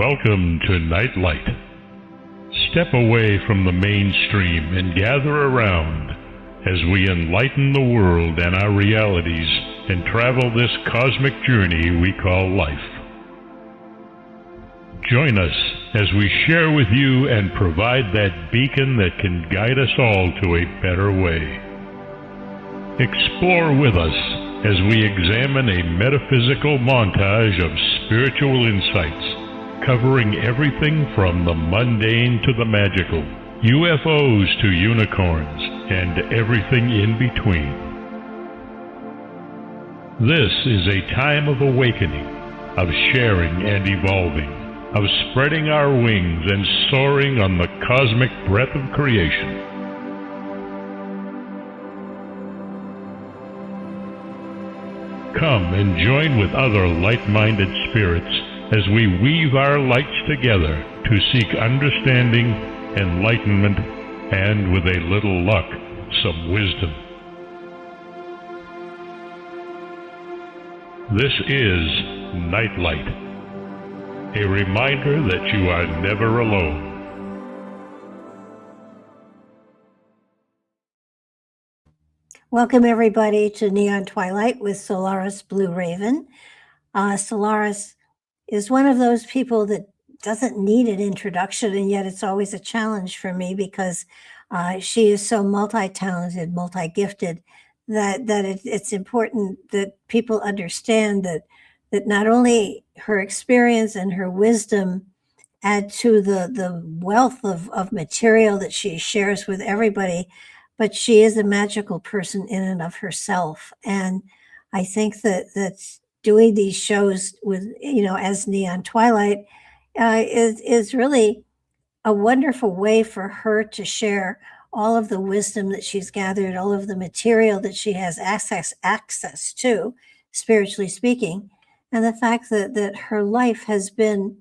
Welcome to Nightlight. Step away from the mainstream and gather around as we enlighten the world and our realities and travel this cosmic journey we call life. Join us as we share with you and provide that beacon that can guide us all to a better way. Explore with us as we examine a metaphysical montage of spiritual insights, covering everything from the mundane to the magical, UFOs to unicorns, and everything in between. This is a time of awakening, of sharing and evolving, of spreading our wings and soaring on the cosmic breath of creation. Come and join with other light-minded spirits as we weave our lights together to seek understanding, enlightenment, and with a little luck, some wisdom. This is Nightlight, a reminder that you are never alone. Welcome everybody to Neon Twilight with Solaris Blue Raven. Solaris is one of those people that doesn't need an introduction, and yet it's always a challenge for me because she is so multi-talented, multi-gifted, that it's important that people understand that not only her experience and her wisdom add to the wealth of material that she shares with everybody, but she is a magical person in and of herself. And I think that doing these shows with, as Neon Twilight is really a wonderful way for her to share all of the wisdom that she's gathered, all of the material that she has access to, spiritually speaking, and the fact that her life has been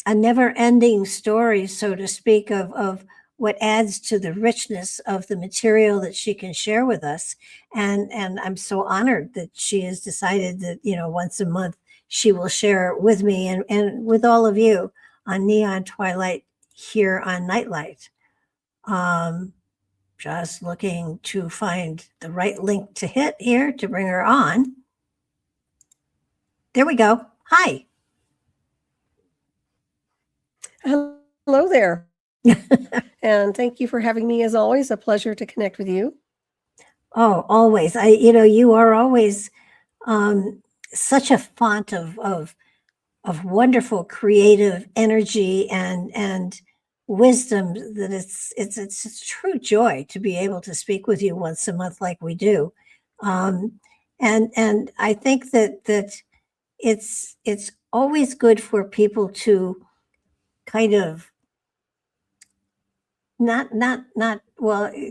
a never-ending story, so to speak, of what adds to the richness of the material that she can share with us. And I'm so honored that she has decided that, once a month she will share with me and with all of you on Neon Twilight here on Nightlight. Just looking to find the right link to hit here to bring her on. There we go. Hi. Hello there. And thank you for having me. As always, a pleasure to connect with you. Oh, always. You are always such a font of wonderful creative energy and wisdom that it's a true joy to be able to speak with you once a month like we do. And I think that it's always good for people to kind of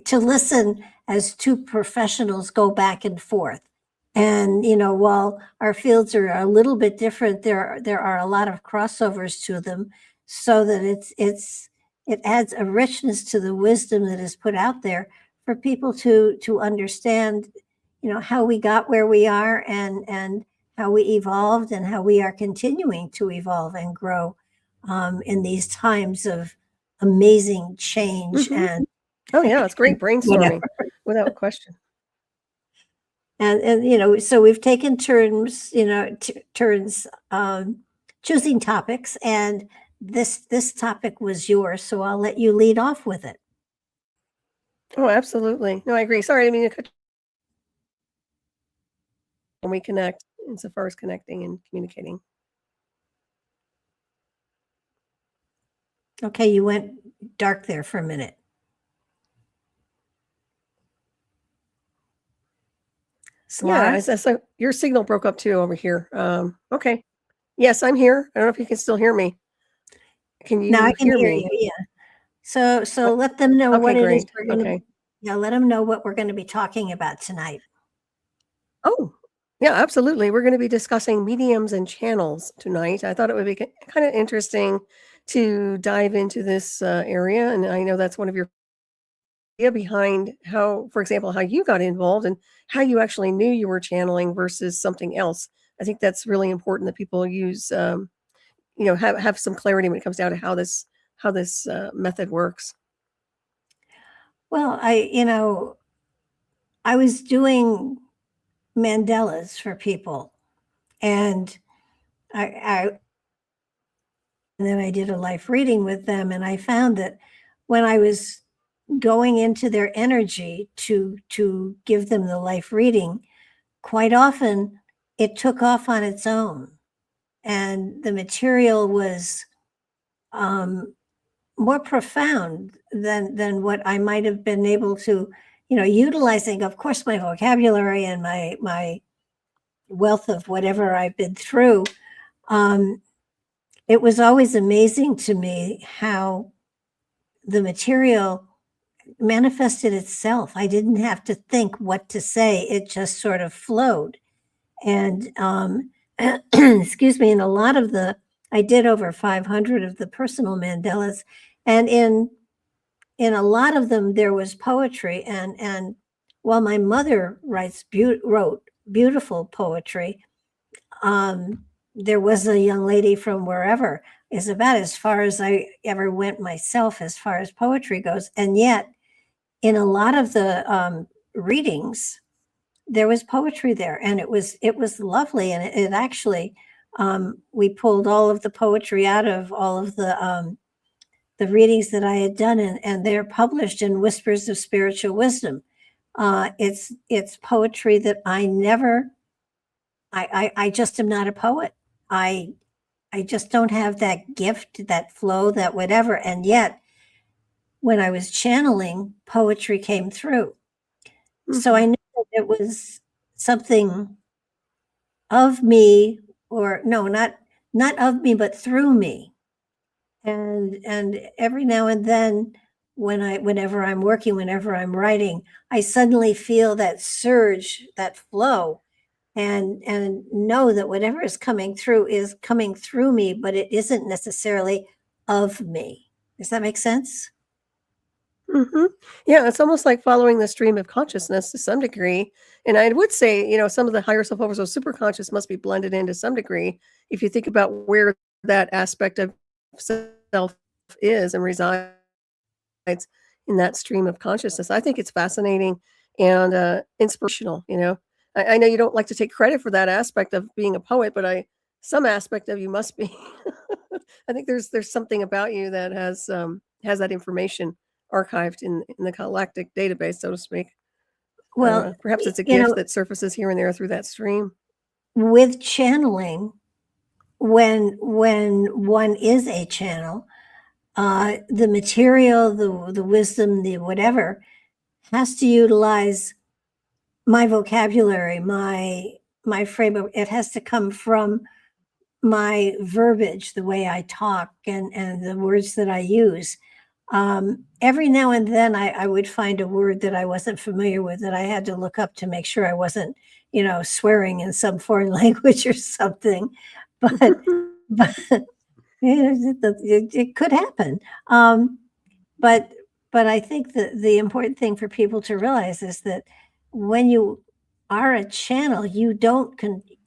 to listen as two professionals go back and forth. And, while our fields are a little bit different, there are a lot of crossovers to them, so that it adds a richness to the wisdom that is put out there for people to understand, how we got where we are and how we evolved and how we are continuing to evolve and grow in these times of amazing change. Mm-hmm. And it's great brainstorming, without question. And so we've taken turns choosing topics, and this topic was yours, so I'll let you lead off with it. Oh, absolutely. No, I agree. Sorry, I mean, when we connect, insofar as connecting and communicating. Okay, you went dark there for a minute. Yeah, so your signal broke up too over here. Okay. Yes, I'm here. I don't know if you can still hear me. Can you now I can hear hear me? you, yeah. So let them know what it is we're going to let them know what we're going to be talking about tonight. Oh, yeah, absolutely. We're going to be discussing mediums and channels tonight. I thought it would be kind of interesting to dive into this area, and I know that's one of your idea behind how, for example, how you got involved and how you actually knew you were channeling versus something else. I think that's really important that people use have some clarity when it comes down to how this method works. Well, I was doing mandalas for people, and I and then I did a life reading with them, and I found that when I was going into their energy to give them the life reading, quite often it took off on its own, and the material was more profound than what I might have been able to, utilizing, of course, my vocabulary and my wealth of whatever I've been through. It was always amazing to me how the material manifested itself. I didn't have to think what to say. It just sort of flowed. And excuse me, and I did over 500 of the personal mandalas, and in a lot of them there was poetry. And while my mother wrote beautiful poetry, there was a young lady from wherever, is about as far as I ever went myself as far as poetry goes. And yet in a lot of the readings, there was poetry there, and it was lovely. And it actually, we pulled all of the poetry out of all of the readings that I had done, and they're published in Whispers of Spiritual Wisdom. It's poetry that I just am not a poet. I just don't have that gift, that flow, that whatever. And yet when I was channeling, poetry came through. Mm-hmm. So I knew that it was something of me, or no, not of me, but through me. And every now and then, whenever I'm working, whenever I'm writing, I suddenly feel that surge, that flow, and know that whatever is coming through me, but it isn't necessarily of me. Does that make sense? Mm-hmm. Yeah, it's almost like following the stream of consciousness to some degree. And I would say, some of the higher self over, so super conscious must be blended in to some degree. If you think about where that aspect of self is and resides in that stream of consciousness, I think it's fascinating and inspirational. I know you don't like to take credit for that aspect of being a poet, but some aspect of you must be. I think there's something about you that has that information archived in the galactic database, so to speak. Well, perhaps it's a gift that surfaces here and there through that stream. With channeling, when one is a channel, the material, the wisdom, the whatever, has to utilize my vocabulary, my frame of, it has to come from my verbiage, the way I talk, and the words that I use. Every now and then I would find a word that I wasn't familiar with that I had to look up to make sure I wasn't, swearing in some foreign language or something. But it could happen. But I think that the important thing for people to realize is that when you are a channel, you don't,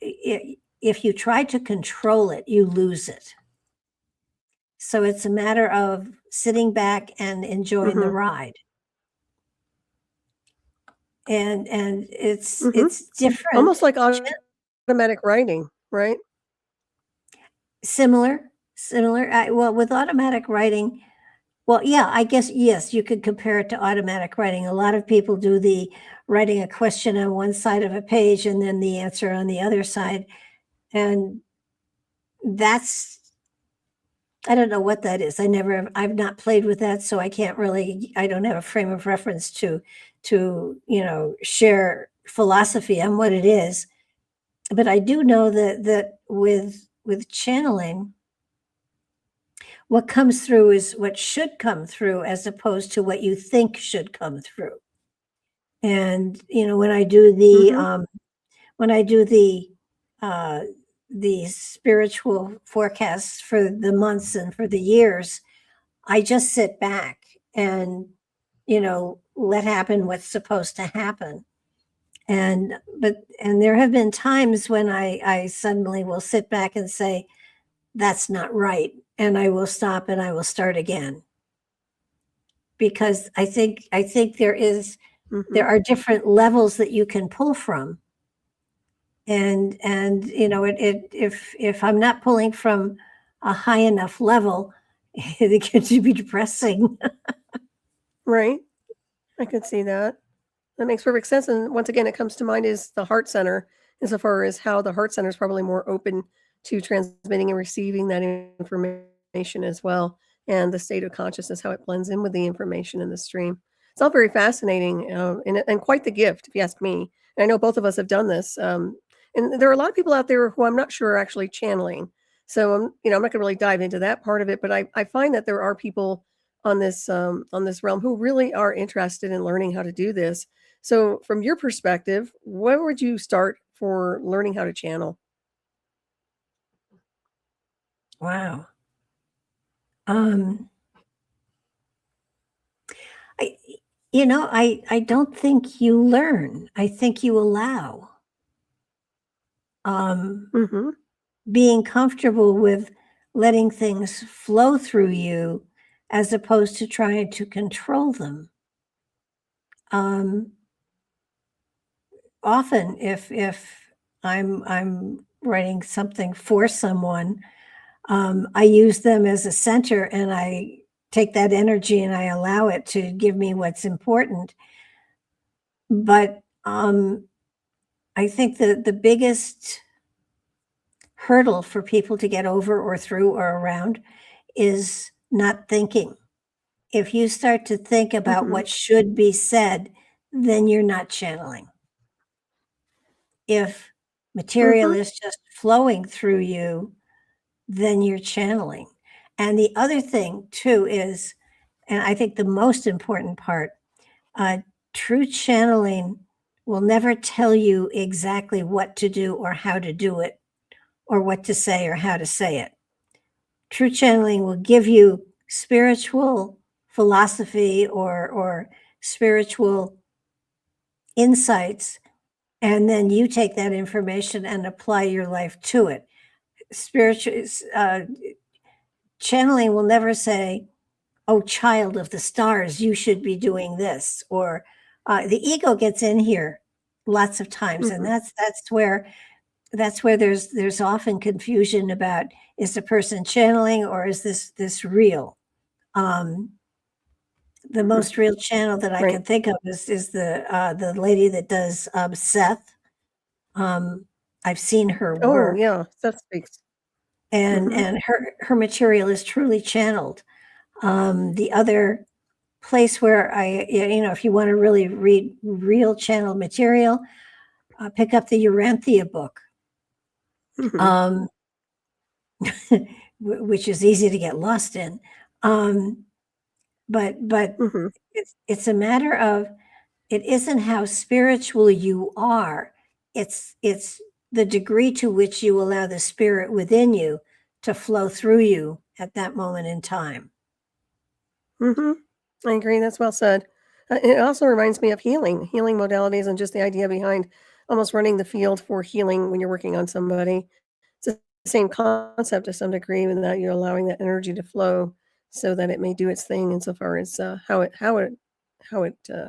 if you try to control it, you lose it. So it's a matter of sitting back and enjoying the ride. And it's different. Almost like automatic writing, right? Similar. Well, with automatic writing, well, yeah, I guess, yes, you could compare it to automatic writing. A lot of people do the writing a question on one side of a page and then the answer on the other side. And I don't know what that is. I've not played with that, so I don't have a frame of reference to share philosophy on what it is. But I do know that with channeling, what comes through is what should come through, as opposed to what you think should come through. And when I do the spiritual forecasts for the months and for the years, I just sit back and let happen what's supposed to happen. And there have been times when I suddenly will sit back and say, that's not right. And I will stop and I will start again. Because I think there are different levels that you can pull from. And if I'm not pulling from a high enough level, it gets to be depressing. Right. I could see that. That makes perfect sense. And once again, it comes to mind is the heart center, insofar as how the heart center is probably more open to transmitting and receiving that information as well. And the state of consciousness, how it blends in with the information in the stream. It's all very fascinating and quite the gift, if you ask me. And I know both of us have done this. And there are a lot of people out there who I'm not sure are actually channeling. So I'm not going to really dive into that part of it, but I find that there are people on this realm who really are interested in learning how to do this. So from your perspective, where would you start for learning how to channel? Wow. I I don't think you learn. I think you allow. Mhm. Being comfortable with letting things flow through you as opposed to trying to control them. Often if I'm writing something for someone, I use them as a center and I take that energy and I allow it to give me what's important. But I think the biggest hurdle for people to get over or through or around is not thinking. If you start to think about Mhm. what should be said, then you're not channeling. If material Mhm. is just flowing through you, then you're channeling. And the other thing too is, and I think the most important part, uh, true channeling will never tell you exactly what to do or how to do it or what to say or how to say it. True channeling will give you spiritual philosophy or spiritual insights, and then you take that information and apply your life to it. Spiritual channeling will never say, "Oh, child of the stars, you should be doing this," or the ego gets in here lots of times, and Mhm. that's where there's often confusion about, is the person channeling or is this real? Um, the Mhm. most real channel that I Right. can think of is the lady that does Seth. I've seen her Oh, work, yeah. That speaks. Mhm. and her material is truly channeled. The other place where if you want to really read real channeled material, pick up the Urantia book. Mhm. Um, which is easy to get lost in. Um, but Mhm. it's a matter of, it isn't how spiritual you are. It's the degree to which you allow the spirit within you to flow through you at that moment in time. Mhm. I agree, that's well said. It also reminds me of healing modalities, and just the idea behind almost running the field for healing when you're working on somebody. It's the same concept to some degree, in that you're allowing that energy to flow so that it may do its thing insofar as, how it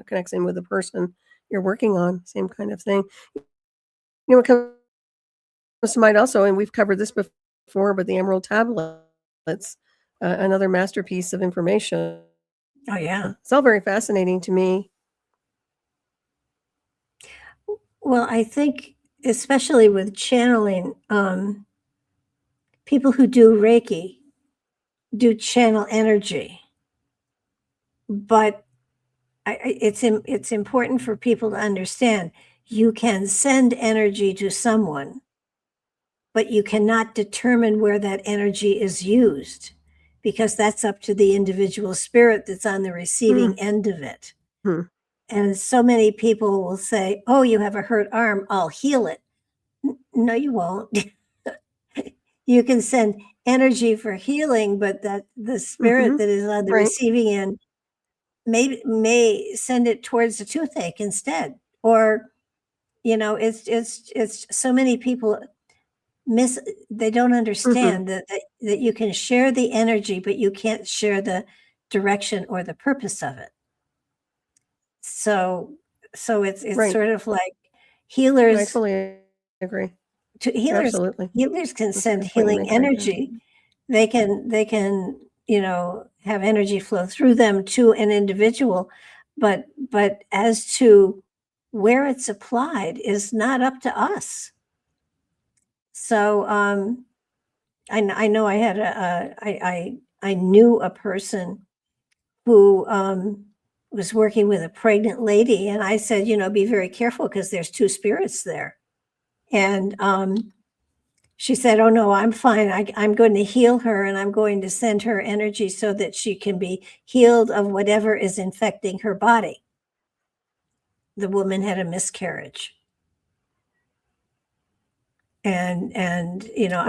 connects in with the person you're working on, same kind of thing. What comes to mind also, and we've covered this before, but the emerald tablets, another masterpiece of information. Oh yeah. It's all very fascinating to me. Well, I think especially with channeling, people who do Reiki do channel energy, but it's important for people to understand you can send energy to someone, but you cannot determine where that energy is used because that's up to the individual spirit that's on the receiving end of it. Mhm. And so many people will say, "Oh, you have a hurt arm, I'll heal it." No, you won't. You can send energy for healing, but that the spirit Mhm. that is on the Right. receiving end may send it towards the toothache instead. Or, it's so many people, they don't understand that you can share the energy, but you can't share the direction or the purpose of it. So it's Right. sort of like I healers totally agree. healers Absolutely. can That's a send good point you healing make right there. energy. They can, have energy flow through them to an individual, but as to where it's applied is not up to us. So I know I had I knew a person who was working with a pregnant lady, and I said, be very careful because there's two spirits there. And she said, "Oh no, I'm fine. I'm going to heal her, and I'm going to send her energy so that she can be healed of whatever is infecting her body." The woman had a miscarriage, and Oh, wow.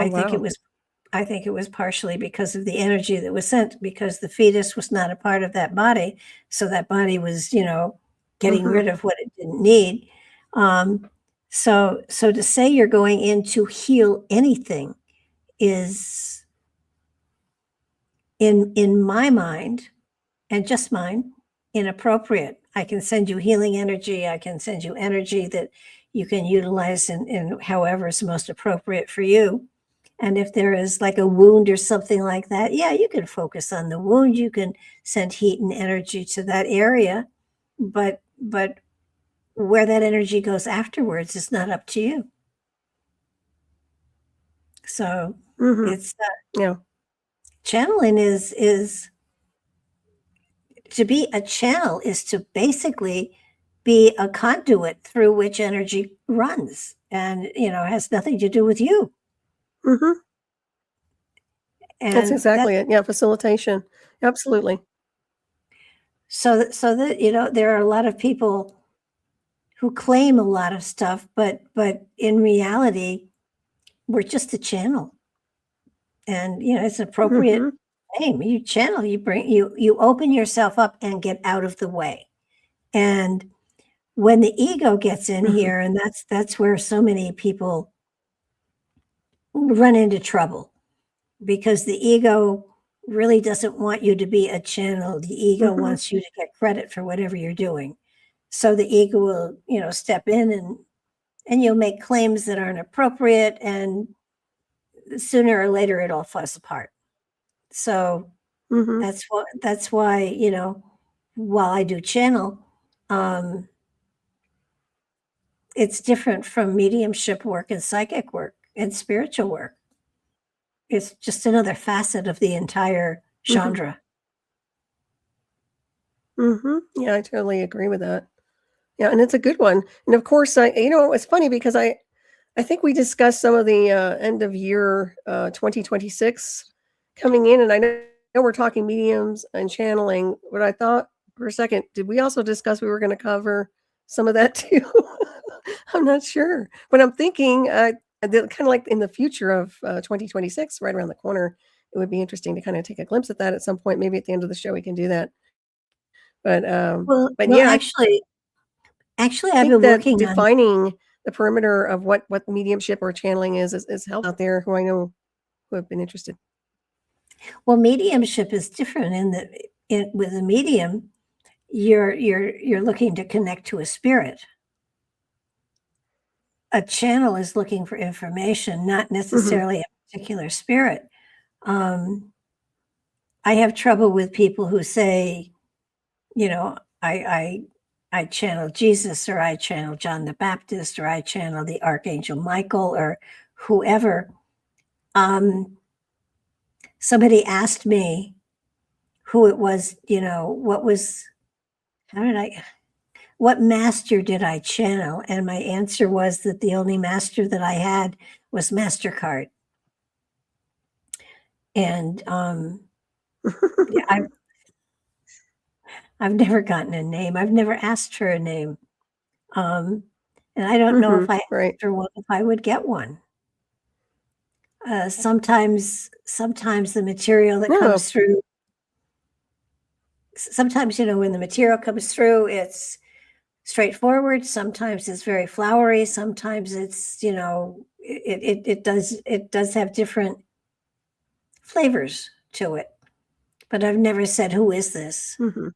I think it was partially because of the energy that was sent, because the fetus was not a part of that body, so that body was, getting Mhm. rid of what it didn't need. Um, so to say you're going in to heal anything is, in my mind, and just mine, inappropriate. I can send you healing energy. I can send you energy that you can utilize in however is most appropriate for you. And if there is like a wound or something like that, yeah, you can focus on the wound. You can send heat and energy to that area, but where that energy goes afterwards is not up to you. So Mhm. it's Yeah. channeling is to be a channel is to basically be a conduit through which energy runs, and has nothing to do with you. Mhm. That's And exactly it. Yeah, facilitation. Absolutely. so that there are a lot of people who claim a lot of stuff, but in reality we're just a channel. And it's an appropriate Mhm. name. You channel, you open yourself up and get out of the way. And when the ego gets in Mhm. here, and that's where so many people run into trouble, because the ego really doesn't want you to be a channel. The ego Mhm. wants you to get credit for whatever you're doing. So the ego will, step in, and you'll make claims that aren't appropriate, and sooner or later it all falls apart. So Mhm. that's why, while I do channel, um, it's different from mediumship work and psychic work and spiritual work. It's just another facet of the entire Mhm. genre. Mhm. Yeah, I totally agree with that. Yeah, and it's a good one. And of course, it's funny because I think we discussed some of the end of year 2026 coming in, and I know we're talking mediums and channeling, but I thought for a second, did we also discuss we were going to cover some of that too? I'm not sure, but I'm thinking kind of like in the future of 2026, right around the corner. It would be interesting to kind of take a glimpse at that at some point. Maybe at the end of the show we can do that. But but Well, yeah, I actually, I've think been that working on. defining the perimeter of what mediumship or channeling is helpful out there who I know who have been interested. Well, mediumship is different in that, with a medium, you're looking to connect to a spirit. A channel is looking for information, not Mhm. necessarily a particular spirit. Um, I have trouble with people who say, you know, I channel Jesus, or I channel John the Baptist, or I channel the Archangel Michael, or whoever. Um, Somebody asked me who it was, how did what master did I channel? And my answer was that the only master that I had was MasterCard. And yeah, I've never gotten a name. I've never asked for a name. Um, and I don't know if Mhm. I Right. asked for one, if I would get one. Sometimes the material that No. comes through, sometimes, when the material comes through, it's straightforward. Sometimes it's very flowery. Sometimes it's, it does have different flavors to it. But I've never said, "Who is this?" Mhm.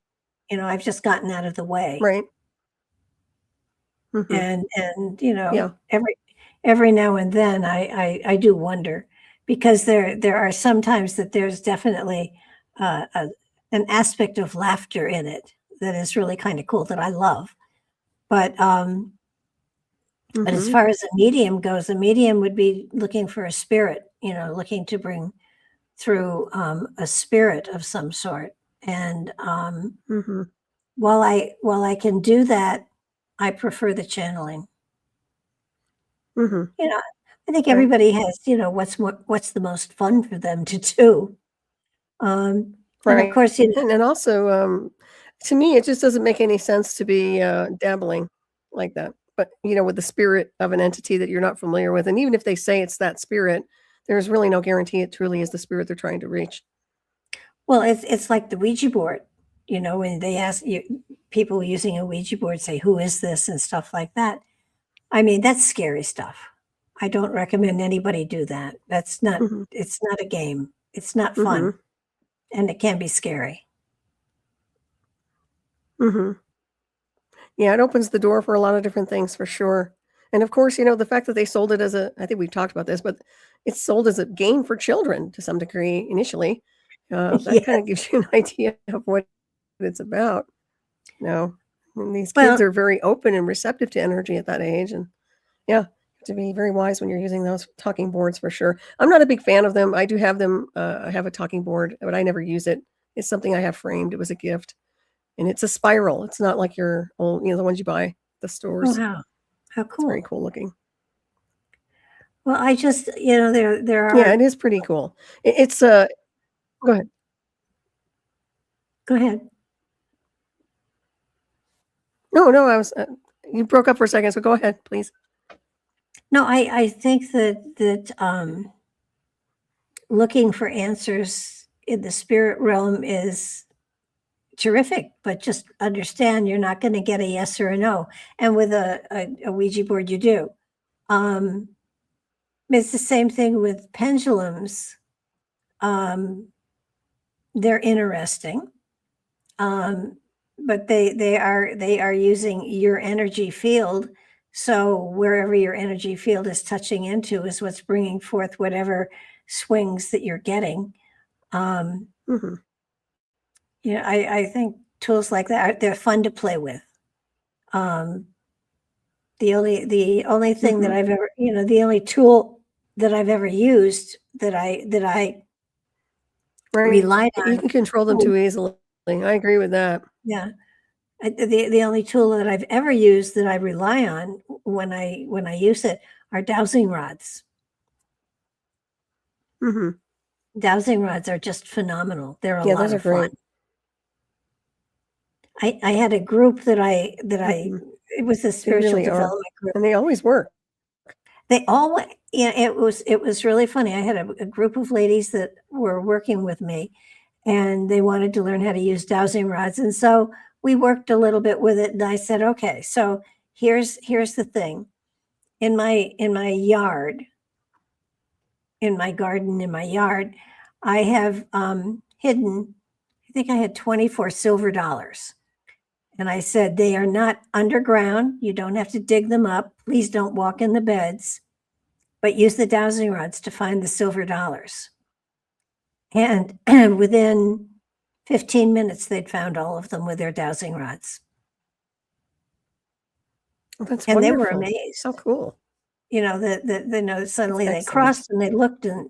I've just gotten out of the way. Right. Mhm. And Yeah. every now and then I do wonder, because there are some times that there's definitely an aspect of laughter in it that is really kind of cool that I love. But as Mhm. far as a medium goes, a medium would be looking for a spirit, looking to bring through a spirit of some sort. And Mhm. while I can do that, I prefer the channeling. Mhm. You know, I think Right. everybody has, what's the most fun for them to do. And of Right. course, And also, to me, it just doesn't make any sense to be, dabbling like that. But, with the spirit of an entity that you're not familiar with, and even if they say it's that spirit, there's really no guarantee it truly is the spirit they're trying to reach. well, it's like the Ouija board. When they ask you, people using a Ouija board say, "Who is this?" and stuff like that. I mean, that's scary stuff. I don't recommend anybody do that. That's not. Mhm. It's not a game. It's not fun, Mhm. and it can be scary. Mhm. Yeah, it opens the door for a lot of different things for sure. And of course, the fact that they sold it as I think we've talked about this, but it's sold as a game for children to some degree initially. That kind Yes. of gives you an idea of what it's about. No, and these kids Well, are very open and receptive to energy at that age, and yeah, you have to be very wise when you're using those talking boards for sure. I'm not a big fan of them. I do have them. I have a talking board, but I never use it. It's something I have framed. It was a gift, and it's a spiral. It's not like your old, the ones you buy at the oh, stores. how It's very cool. cool looking. Well, I just, there Yeah, it are. is pretty cool. It's go ahead. Go ahead. No, no, I was you broke up for a second, so go ahead, please. No, I think that looking for answers in the spirit realm is terrific, but just understand you're not going to get a yes or a no. And with a Ouija board, you do. Um, it's the same thing with pendulums. Um, they're interesting, um, but they are using your energy field. So wherever your energy field is touching into is what's bringing forth whatever swings that you're getting. Um, Mhm. I think tools like that, they're fun to play with. Um, the only thing that Mhm. I've ever, the only tool that I've ever used that I Right. relied You can control them on. too easily. I agree with that. Yeah. The only tool that I've ever used that I rely on when I use it are dowsing rods. Mhm. Dowsing rods are just phenomenal. They're a Yeah, lot those are of fun. great. I had a group that I Mhm. it was a They spiritual really are, development group. and they always work. They all went, it was really funny. I had a group of ladies that were working with me, and they wanted to learn how to use dowsing rods. And so we worked a little bit with it. And I said, okay, so here's the thing. In my yard, in my garden, in my yard, I have hidden, I think I had 24 silver dollars. And I said, they are not underground. You don't have to dig them up. Please don't walk in the beds, but use the dowsing rods to find the silver dollars. And within 15 minutes, they'd found all of them with their dowsing rods. Well, that's And they were wonderful. How amazed, cool. that That's suddenly they excellent. crossed and they looked, and,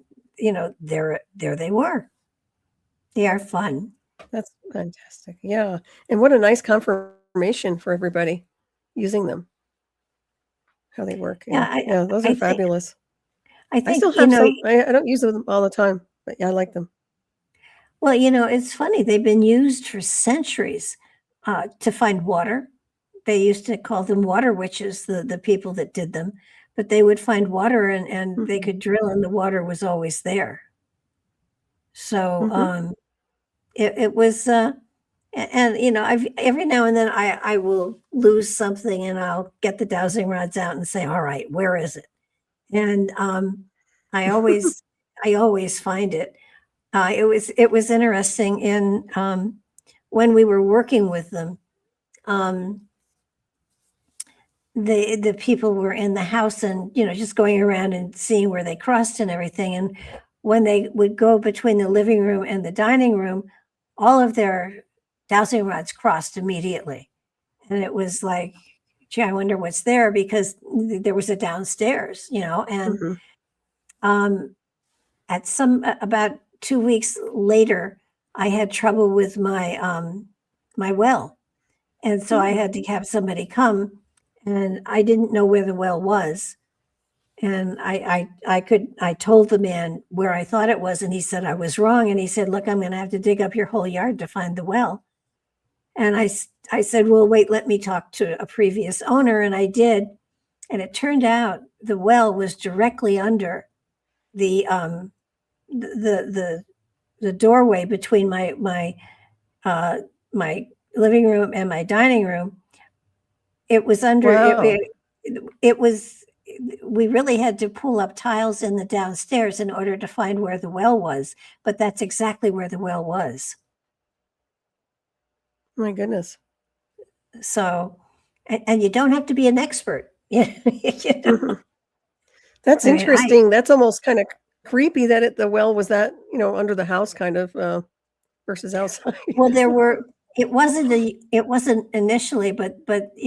there they were. They are fun. That's fantastic. Yeah, and what a nice confirmation for everybody using them, how they work. Yeah, Yeah, yeah, those I are think, fabulous. I I think, still have some. I don't use them all the time, but yeah, I like them. well, it's funny. They've been used for centuries to find water. They used to call them water witches, the people that did them, but they would find water, and they Mhm. could drill, and the water was always there. So Mhm. it was, and I've every now and then I will lose something, and I'll get the dowsing rods out and say, all right, where is it? and I always I always find it. It was interesting in when we were working with them. Um, the people were in the house and just going around and seeing where they crossed and everything. And when they would go between the living room and the dining room, all of their dowsing rods crossed immediately. And it was like, gee, I wonder what's there, because there was a downstairs, and Hmm. at about 2 weeks later, I had trouble with my well. And so I had to have somebody come, and I didn't know where the well was. And I told the man where I thought it was, and he said I was wrong. And he said, look, I'm going to have to dig up your whole yard to find the well. And I said, well, wait, let me talk to a previous owner. And I did. And it turned out the well was directly under the the doorway between my living room and my dining room. It was under Wow. it was we really had to pull up tiles in the downstairs in order to find where the well was, but that's exactly where the well was. My goodness. So, and you don't have to be an expert. You Hmm. That's I mean, I interesting. That's almost kind of creepy that the well was that, under the house kind of versus outside. well, it wasn't initially, but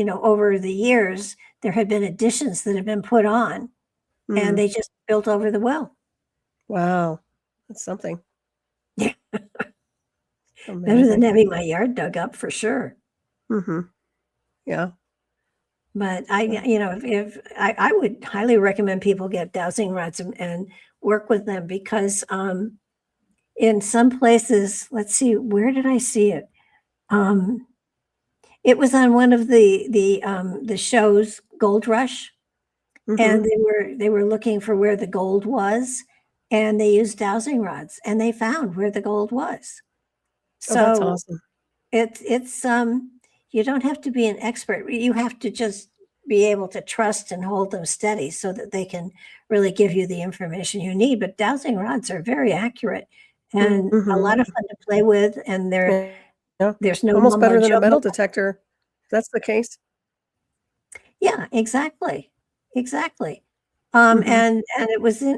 over the years there had been additions that had been put on, and Mm, they just built over the well. wow. That's something. Yeah, better than Amazing. having my yard dug up for sure. Hmm. Yeah. But Uh, if I would highly recommend people get dowsing rods and work with them, because in some places, let's see, where did I see it? Um, it was on one of the shows, Gold Rush, mhm. and they were looking for where the gold was, and they used dowsing rods, and they found where the gold was. Oh, that's So awesome. it's you don't have to be an expert. You have to just be able to trust and hold them steady so that they can really give you the information you need. But dowsing rods are very accurate and a Mhm. lot of fun to play with, and Yeah. Yeah. there's no Almost mumbo better than a jumbo. metal detector. If that's the case. Yeah, exactly. Exactly. Mhm. And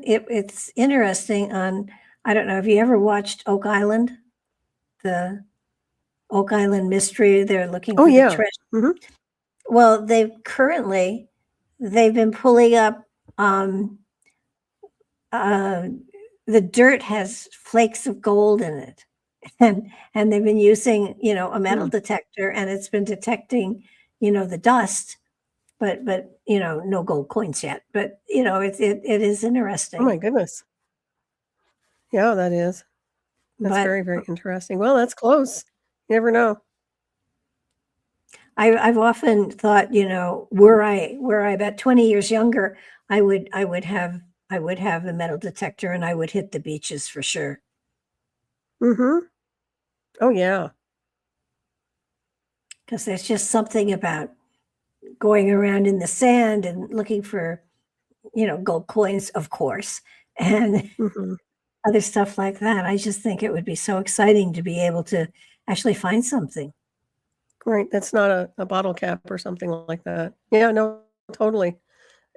it's interesting on, I don't know, have you ever watched Oak Island? The Oak Island mystery, they're looking Oh, for the yeah. treasure. Mhm. Well, they've been pulling up, um, uh, the dirt has flakes of gold in it, and they've been using, a metal Mm. detector, and it's been detecting, the dust, but no gold coins yet. But it is Oh interesting. my goodness. Yeah, that is. That's But very, very interesting. Well, that's close. You never know. I've often thought, were I about 20 years younger, I would have a metal detector, and I would hit the beaches for sure. Mhm. Oh, yeah. Because there's just something about going around in the sand and looking for, gold coins, of course, and Mhm. other stuff like that. I just think it would be so exciting to be able to actually find something. Right, that's not a bottle cap or something like that. Yeah, no, totally.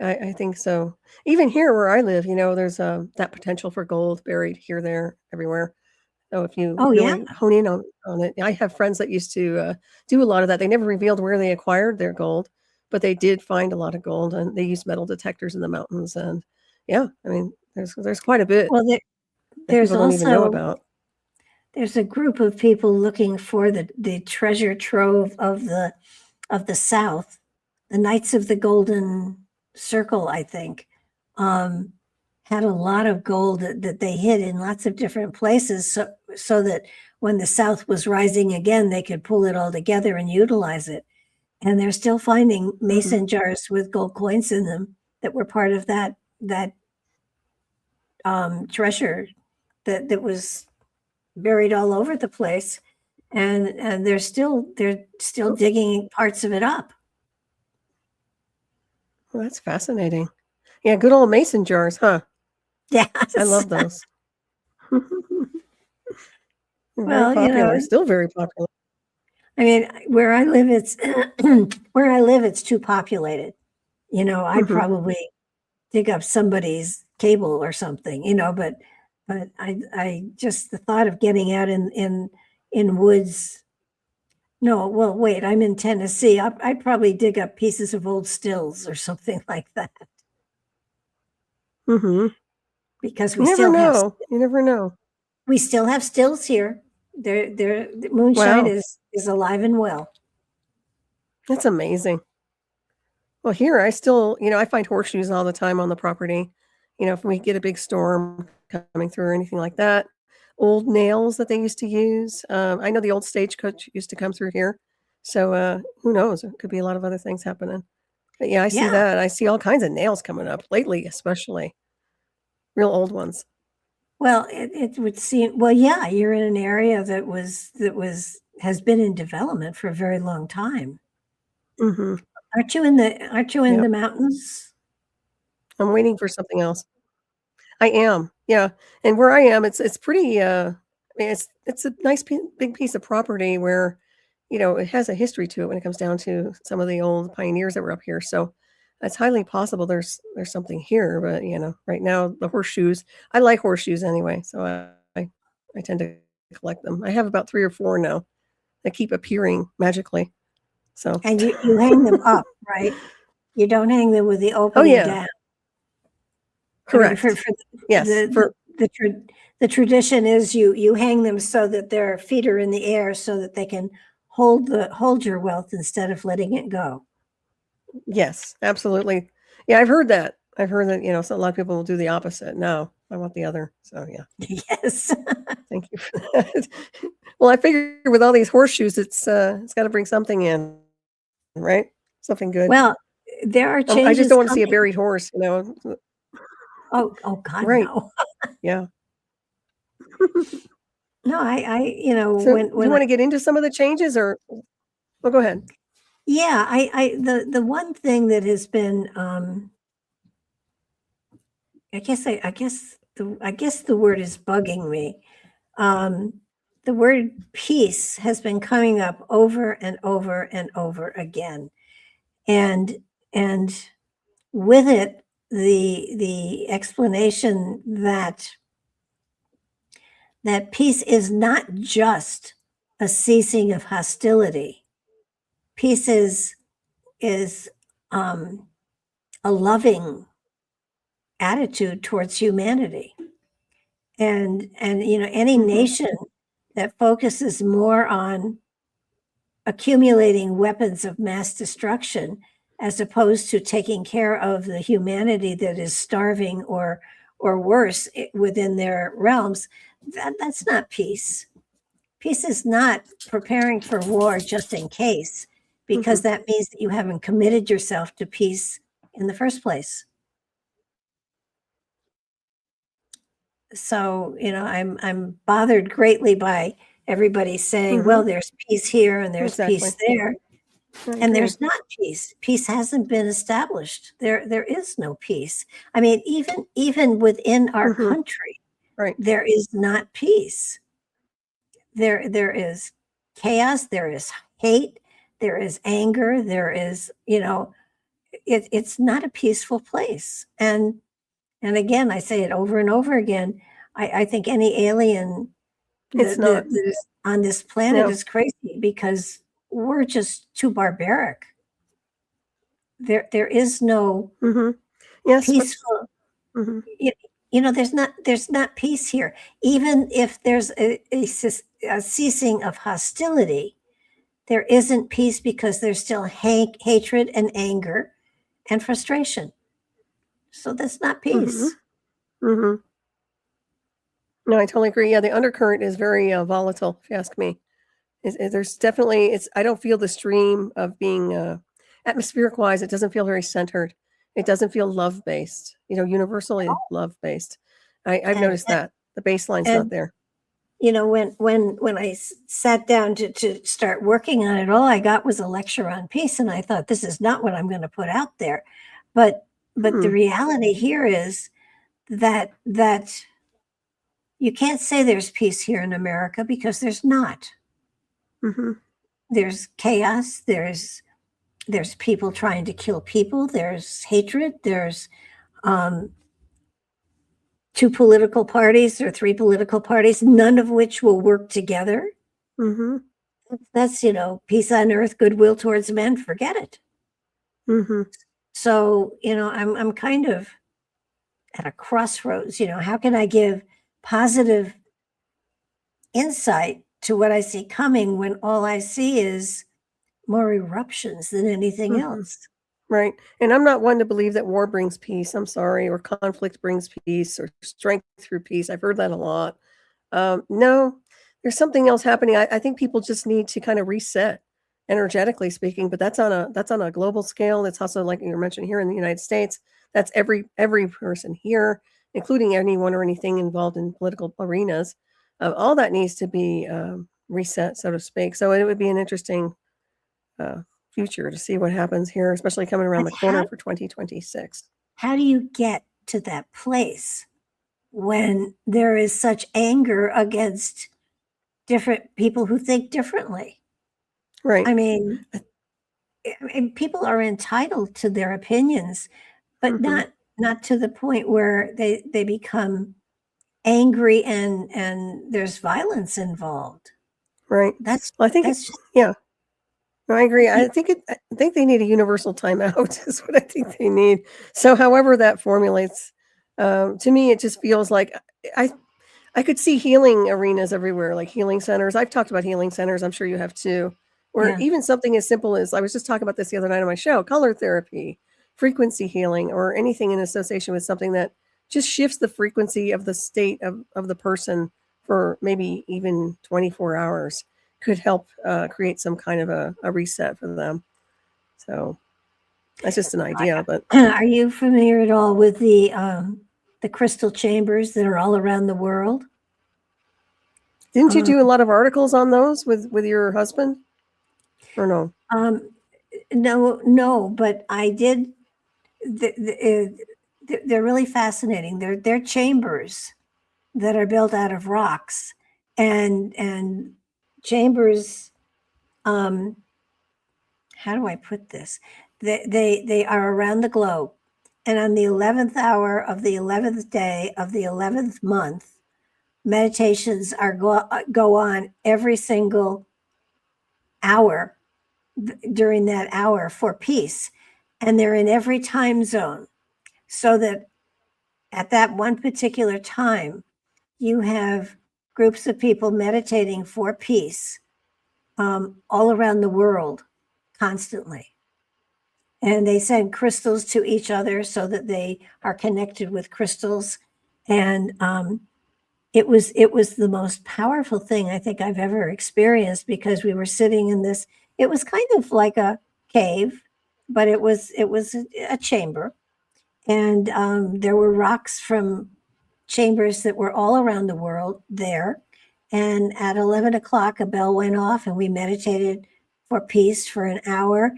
I think so. Even here where I live, there's, that potential for gold buried here, there, everywhere. So if you Oh, yeah? really hone in on it, I have friends that used to, do a lot of that. They never revealed where they acquired their gold, but they did find a lot of gold, and they used metal detectors in the mountains, and yeah, I mean, there's quite a bit Well, that there's people don't even know also about. there's a group of people looking for the treasure trove of the South, the Knights of the Golden Circle, I think, um, had a lot of gold that they hid in lots of different places, so that when the South was rising again, they could pull it all together and utilize it. And they're still finding Mhm. mason jars with gold coins in them that were part of that treasure that was buried all over the place, and they're still Oh, digging parts of it up. well, that's fascinating. Yeah, good old mason jars, huh? I Yes. love those. They're very Well, popular, still very popular. I mean, where I live, it's too populated. I'd Mhm. probably dig up somebody's cable or something, but I just the thought of getting out in woods. No, well, wait, I'm in Tennessee. I'd probably dig up pieces of old stills or something like that Mhm. because You never know. You never know. we still have stills here. The moonshine Wow, is alive and well. that's amazing. Well, here I still, I find horseshoes all the time on the property. If we get a big storm coming through or anything like that. Old nails that they used to use. I know the old stagecoach used to come through here. So who knows? There could be a lot of other things happening. But yeah, I see Yeah. that. I see all kinds of nails coming up lately, especially real old ones. Well, it would seem, well, yeah, you're in an area has been in development for a very long time. Hmm. Aren't you in Yep. the mountains? I'm waiting for something else. I am. Yeah. And where I am, it's pretty I mean it's a nice big piece of property where it has a history to it when it comes down to some of the old pioneers that were up here. So it's highly possible there's something here, but right now the horseshoes, I like horseshoes anyway, so I tend to collect them. I have about 3 or 4 now that keep appearing magically. So And you hang them up, right? You don't hang them with the oh opening yeah, down. I mean, correct. for Yes, the for the tradition is you hang them so that their feet are in the air so that they can hold your wealth instead of letting it go. yes, absolutely. Yeah, I've heard that. I've heard that, so a lot of people will do the opposite. No, I want the other. So yeah, Yes. thank you for that. Well, I figure with all these horseshoes, it's got to bring something in, right? Something good. Well, there are I just changes don't want to see a coming. buried horse. Oh God, Right. no. Yeah. No, So, do you when want to get into some of the changes or go ahead. yeah, the one thing that has been, I guess the word is bugging me. Um, the word peace has been coming up over and over and over again, and and with it, the explanation that peace is not just a ceasing of hostility. Peace is um, a loving attitude towards humanity, and any Mhm. nation that focuses more on accumulating weapons of mass destruction as opposed to taking care of the humanity that is starving or worse within their realms, that's not peace. Peace is not preparing for war just in case, because Mhm. that means that you haven't committed yourself to peace in the first place. So, I'm bothered greatly by everybody saying, well, Mhm. there's peace here and there's Exactly. peace there. I And agree. there's not peace. Peace hasn't been established. There is no peace. I mean, even within our Mhm. country, Right. there is not peace. There is chaos, there is hate, there is anger, there is, it's not a peaceful place. And again, I say it over and over again. I think any alien It's not. that is on this planet No. is crazy because we're just too barbaric. There is no Mhm. Yes, but peaceful. mhm. you, there's not peace here. Even if there's a ceasing of hostility, there isn't peace because there's still hatred and anger and frustration. So that's not Mhm. peace. Mhm. No, I totally agree. Yeah, the undercurrent is very volatile, if you ask me. There's definitely it's. I don't feel the stream of being atmospheric wise. It doesn't feel very centered. It doesn't feel love based. Universally love based. I've And noticed that the baseline's not and there. when I sat down to start working on it, all I got was a lecture on peace, and I thought this is not what I'm going to put out there. But But the reality here is that you can't say there's peace here in America because there's not. Mm-hmm. There's chaos. There's people trying to kill people. There's hatred. There's 2 political parties or 3 political parties, none of which will work together. Mm-hmm. That's, peace on earth, goodwill towards men. Forget it. Mm-hmm. So, I'm kind of at a crossroads. How can I give positive insight to what I see coming when all I see is more eruptions than anything Mm-hmm. else? Right. And I'm not one to believe that war brings peace. I'm sorry. Or conflict brings peace or strength through peace. I've heard that a lot. No, there's something else happening. I think people just need to kind of reset, energetically speaking, but that's on a global scale. That's also, like you mentioned, here in the United States. That's every person here, including anyone or anything involved in political arenas. All that needs to be reset, so to speak. So it would be an interesting future to see what happens here, especially coming around the corner for 2026. How do you get to that place when there is such anger against different people who think differently? Right. I mean, people are entitled to their opinions, but Mm-hmm. not to the point where they become angry and there's violence involved. Right. That's Well, I think, that's just, yeah. No, I agree. I think they need a universal timeout is what I think they need. So however that formulates, to me, it just feels like I I could see healing arenas everywhere, like healing centers. I've talked about healing centers. I'm sure you have too. Or yeah. even something as simple as, I was just talking about this the other night on my show, color therapy, frequency healing, or anything in association with something that just shifts the frequency of the state of the person for maybe even 24 hours could help create some kind of a reset for them. So that's just an idea, but Are you familiar at all with the crystal chambers that are all around the world? didn't you do a lot of articles on those with your husband? Or no? No, but I did. They're really fascinating. They're chambers that are built out of rocks, and chambers. How do I put this? They are around the globe, and on the 11th hour of the 11th day of the 11th month, meditations go on every single hour during that hour for peace, and they're in every time zone, so that at that one particular time you have groups of people meditating for peace all around the world constantly, and they send crystals to each other so that they are connected with crystals. And it was the most powerful thing I think I've ever experienced, because we were sitting in this, it was kind of like a cave, but it was a chamber, and there were rocks from chambers that were all around the world there. And at 11 o'clock, a bell went off, and we meditated for peace for an hour.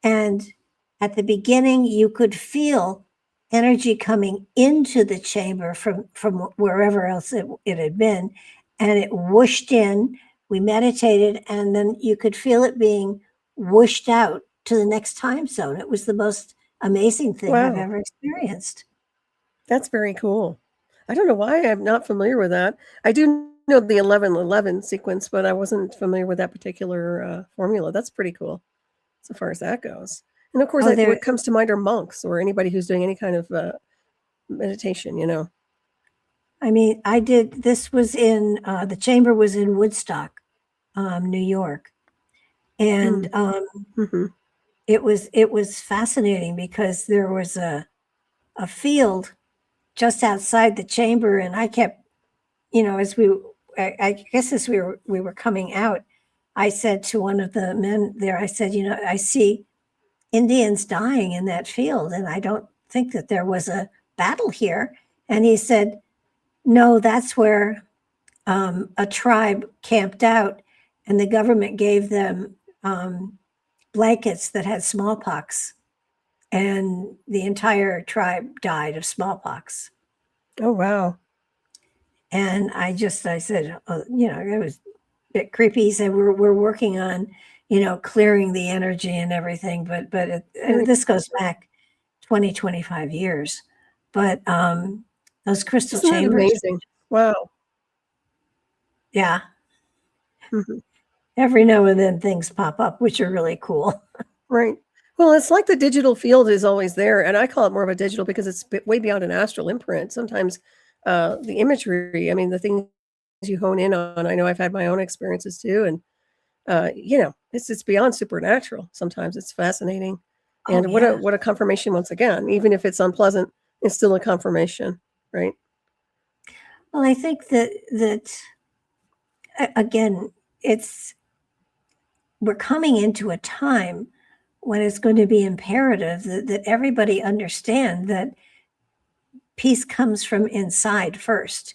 And at the beginning, you could feel energy coming into the chamber from wherever else it had been, and it whooshed in. We meditated, and then you could feel it being whooshed out to the next time zone. It was the most amazing thing I've Wow, ever experienced. that's very cool. I don't know why I'm not familiar with that. I do know the 11-11 sequence, but I wasn't familiar with that particular formula. That's pretty cool so far as that goes. And of course, Oh, there. what comes to mind are monks or anybody who's doing any kind of meditation, you know. I mean, I did. This was in the chamber was in Woodstock, New York, and Mm-hmm. it was fascinating because there was a field just outside the chamber, and I kept, as I guess as we were coming out, I said to one of the men there, I said, I see Indians dying in that field, and I don't think that there was a battle here. And he said, no, that's where a tribe camped out, and the government gave them blankets that had smallpox and the entire tribe died of smallpox. Oh, wow. And I said, oh, it was a bit creepy. He said, we're working on, clearing the energy and everything. But and this goes back 20, 25 years. But those crystal Isn't that chambers, amazing? Wow. yeah, hmm every now and then things pop up, which are really cool. Right. Well, it's like the digital field is always there, and I call it more of a digital because it's way beyond an astral imprint. Sometimes the imagery, I mean, the things you hone in on. I know I've had my own experiences too, and it's beyond supernatural. Sometimes it's fascinating, Oh, and yeah. what a confirmation once again. Even if it's unpleasant, it's still a confirmation, right? Well, I think that again, we're coming into a time when it's going to be imperative that everybody understand that peace comes from inside first.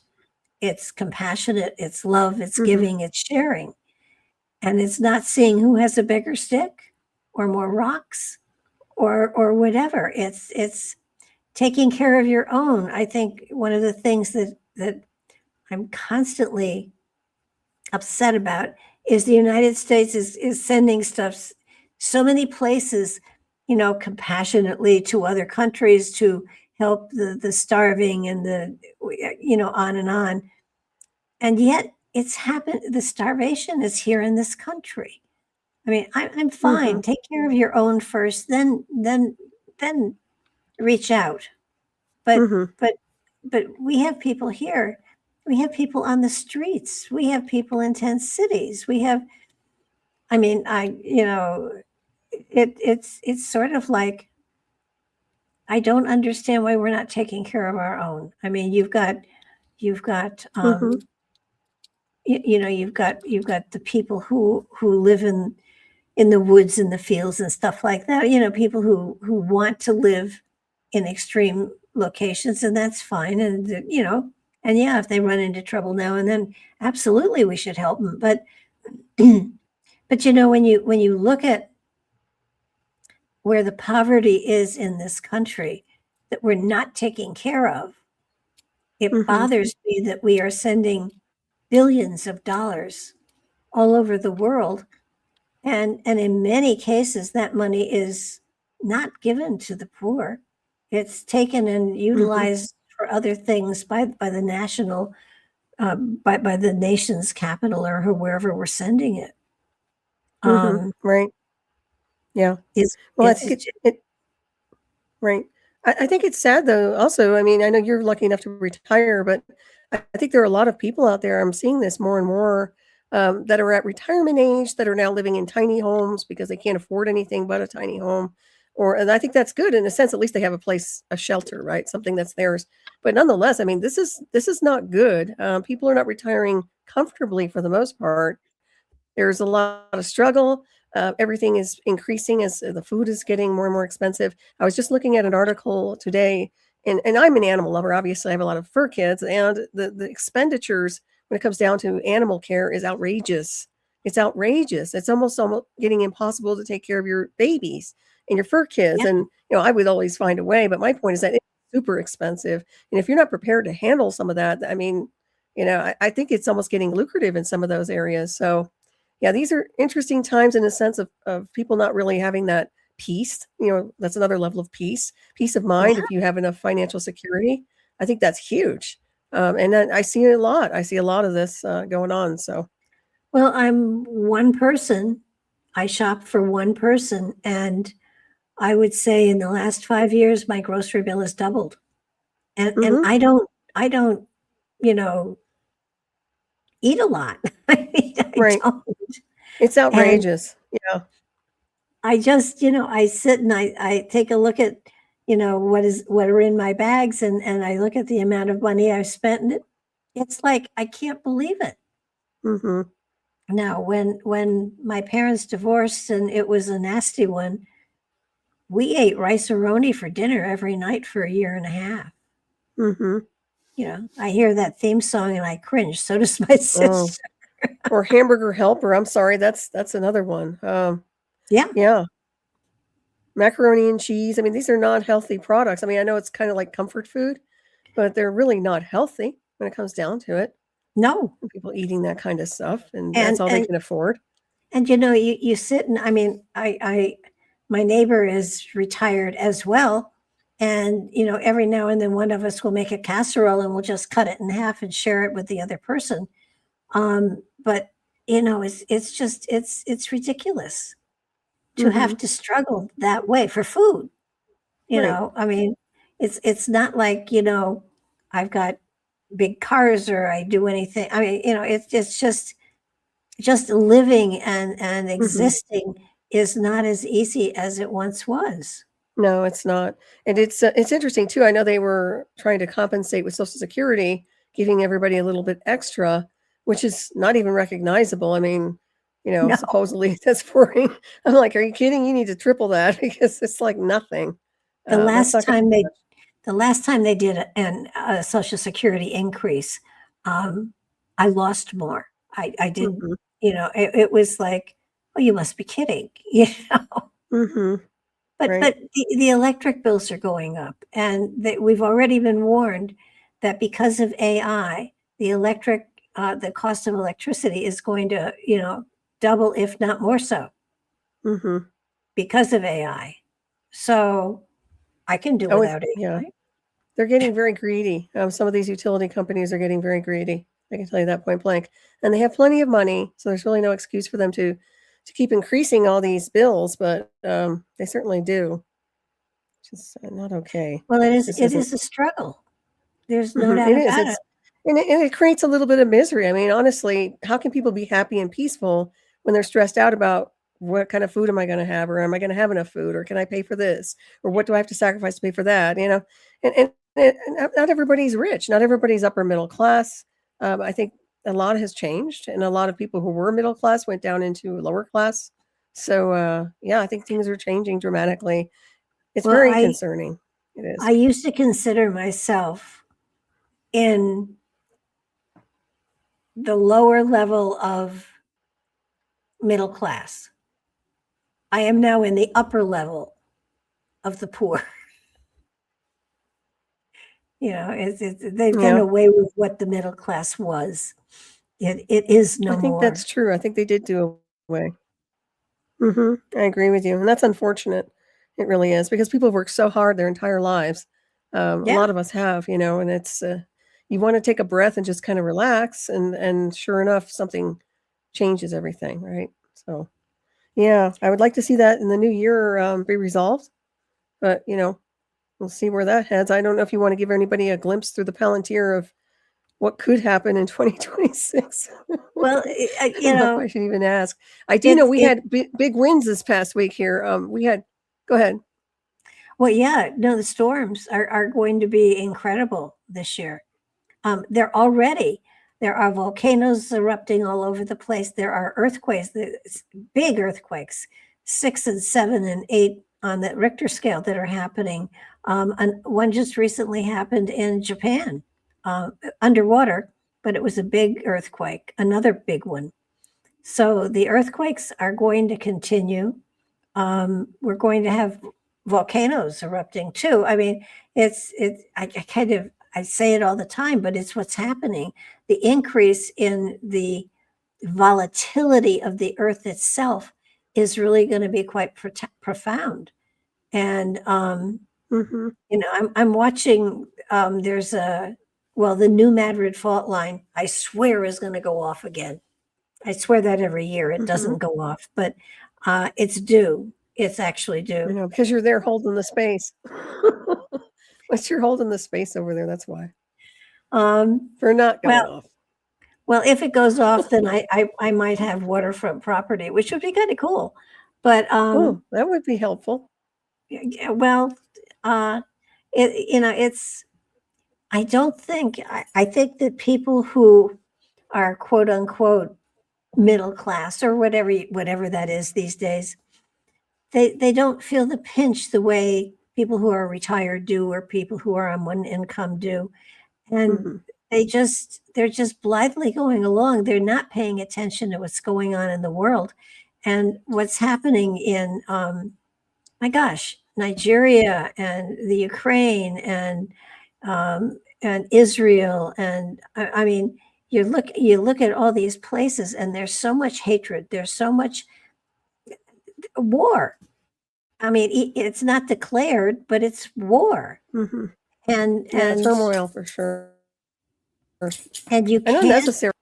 It's compassionate, it's love, it's hmm giving, it's sharing. And it's not seeing who has a bigger stick or more rocks or whatever. It's taking care of your own. I think one of the things that I'm constantly upset about is the United States is sending stuff so many places, compassionately to other countries to help the starving and on and on. And yet it's happened. The starvation is here in this country. I mean, I'm hmm fine. Take care of your own first, then reach out. But hmm but but we have people here. We have people on the streets. We have people in tent cities. We have. I mean, it's sort of like I don't understand why we're not taking care of our own. I mean, you've got hmm you've got the people who live in the woods and the fields and stuff like that. People who want to live in extreme locations, and that's fine. And yeah, if they run into trouble now and then, absolutely we should help them. But but when you look at where the poverty is in this country that we're not taking care of, it hmm bothers me that we are sending billions of dollars all over the world. And in many cases, that money is not given to the poor. It's taken and hmm utilized for other things by the national, by the nation's capital or wherever we're sending it. Right. Yeah. It's Well, I think it's it right. I think it's sad though, also. I mean, I know you're lucky enough to retire, but I think there are a lot of people out there, I'm seeing this more and more, that are at retirement age that are now living in tiny homes because they can't afford anything but a tiny home. And I think that's good in a sense, at least they have a place, a shelter, right? Something that's theirs. But nonetheless, I mean, this is not good. People are not retiring comfortably for the most part. There's a lot of struggle. Everything is increasing as the food is getting more and more expensive. I was just looking at an article today, and I'm an animal lover. Obviously, I have a lot of fur kids, and the expenditures when it comes down to animal care is outrageous. It's outrageous. It's almost getting impossible to take care of your babies and your fur kids. yeah. And I would always find a way. But my point is that it's super expensive, and if you're not prepared to handle some of that, I mean, I think it's almost getting lucrative in some of those areas. So yeah, these are interesting times in a sense of people not really having that peace. That's another level of peace, peace of mind. Yeah. If you have enough financial security, I think that's huge. And then I see it a lot. I see a lot of this going on. So, Well, I'm one person. I shop for one person, and I would say in the last 5 years, my grocery bill has doubled. And hmm I don't, you know, eat a lot. I mean, I right. don't. It's And outrageous. Yeah. I just, I sit and I take a look at, what are in my bags, and I look at the amount of money I've spent, and it's like I can't believe it. hmm Now, when my parents divorced and it was a nasty one, we ate rice-a-roni for dinner every night for a year and a half. hmm I hear that theme song and I cringe. So does my Oh, sister. or hamburger helper. I'm sorry. That's another one. Yeah. Yeah. macaroni and cheese. I mean, these are not healthy products. I mean, I know it's kind of like comfort food, but they're really not healthy when it comes down to it. No. People eating that kind of stuff, and And that's all they and can afford. and you sit and I mean, I my neighbor is retired as well. And every now and then one of us will make a casserole and we'll just cut it in half and share it with the other person. But it's ridiculous to have Mhm. to struggle that way for food. Right. I mean, it's not like, I've got big cars or I do anything. I mean, it's just living and Mhm. existing is not as easy as it once was. No, it's not. And it's interesting too. I know they were trying to compensate with Social Security, giving everybody a little bit extra, which is not even recognizable. I mean, No, supposedly that's for I'm like, "Are you kidding? You need to triple that because it's like nothing." the That's last not gonna time they the last time they did a Social Security increase, um, I lost more. I did, Mhm. it was like, oh, you must be kidding, know. Mhm. But Right. but the electric bills are going up, and we've already been warned that because of AI, the cost of electricity is going to, double, if not more so, Mhm. because of AI. So I can do Oh, it's without yeah. AI. They're getting very greedy. Some of these utility companies are getting very greedy. I can tell you that point blank. And they have plenty of money, so there's really no excuse for them to keep increasing all these bills, but they certainly do, which is not okay. Well, This it isn't. is a struggle. There's no Mhm, doubt it is. about it. It's and it creates a little bit of misery. I mean, honestly, how can people be happy and peaceful when they're stressed out about what kind of food am I going to have, or am I going to have enough food, or can I pay for this, or what do I have to sacrifice to pay for that? And not everybody's rich, not everybody's upper middle class. I think a lot has changed, and a lot of people who were middle class went down into lower class. So yeah, I think things are changing dramatically. It's Well, very I concerning. It I is. used to consider myself in the lower level of middle class. I am now in the upper level of the poor. They've done Yeah. away with what the middle class was. It is I no think that's more. true. I think they did do away. Mhm. I agree with you, and that's unfortunate. It really is because people work so hard their entire lives. A Yeah. lot of us have, and it's you want to take a breath and just kind of relax, and sure enough, something changes everything, right? So yeah, I would like to see that in the new year be resolved, but we'll see where that heads. I don't know if you want to give anybody a glimpse through the palantir of what could happen in 2026. Well, I don't know if I should even ask. I do know it's we it. had big wins this past week here. We had Go ahead. Well, yeah. No, the storms are going to be incredible this year. They're already. There are volcanoes erupting all over the place. There are earthquakes, big earthquakes, 6 and 7 and 8 on the Richter scale that are happening. And one just recently happened in Japan, uh, underwater, but it was a big earthquake, another big one. So the earthquakes are going to continue. We're going to have volcanoes erupting too. I mean, I say it all the time, but it's what's happening. The increase in the volatility of the earth itself is really going to be quite profound. And Mhm. I'm watching. The new Madrid fault line, I swear, is going to go off again. I swear that every year it Mhm. doesn't go off, but it's due. It's actually I due. know because you're there holding the space. Once you're holding the space over there, that's why. Um, For not well, going off. if it goes off, then I might have waterfront property, which would be kind of cool. But Oh, that would be helpful. yeah, well, uh, it's. I don't think. I think that people who are quote unquote middle class or whatever that is these days, they don't feel the pinch the way people who are retired do or people who are on one income do. And Mhm. they're just blithely going along. They're not paying attention to what's going on in the world and what's happening in my gosh, Nigeria and the Ukraine and Israel, and I mean, you look at all these places, and there's so much hatred. There's so much war. I mean, it's not declared, but it's war, Mm-hmm. and Yeah, turmoil for sure. and you And can't unnecessary.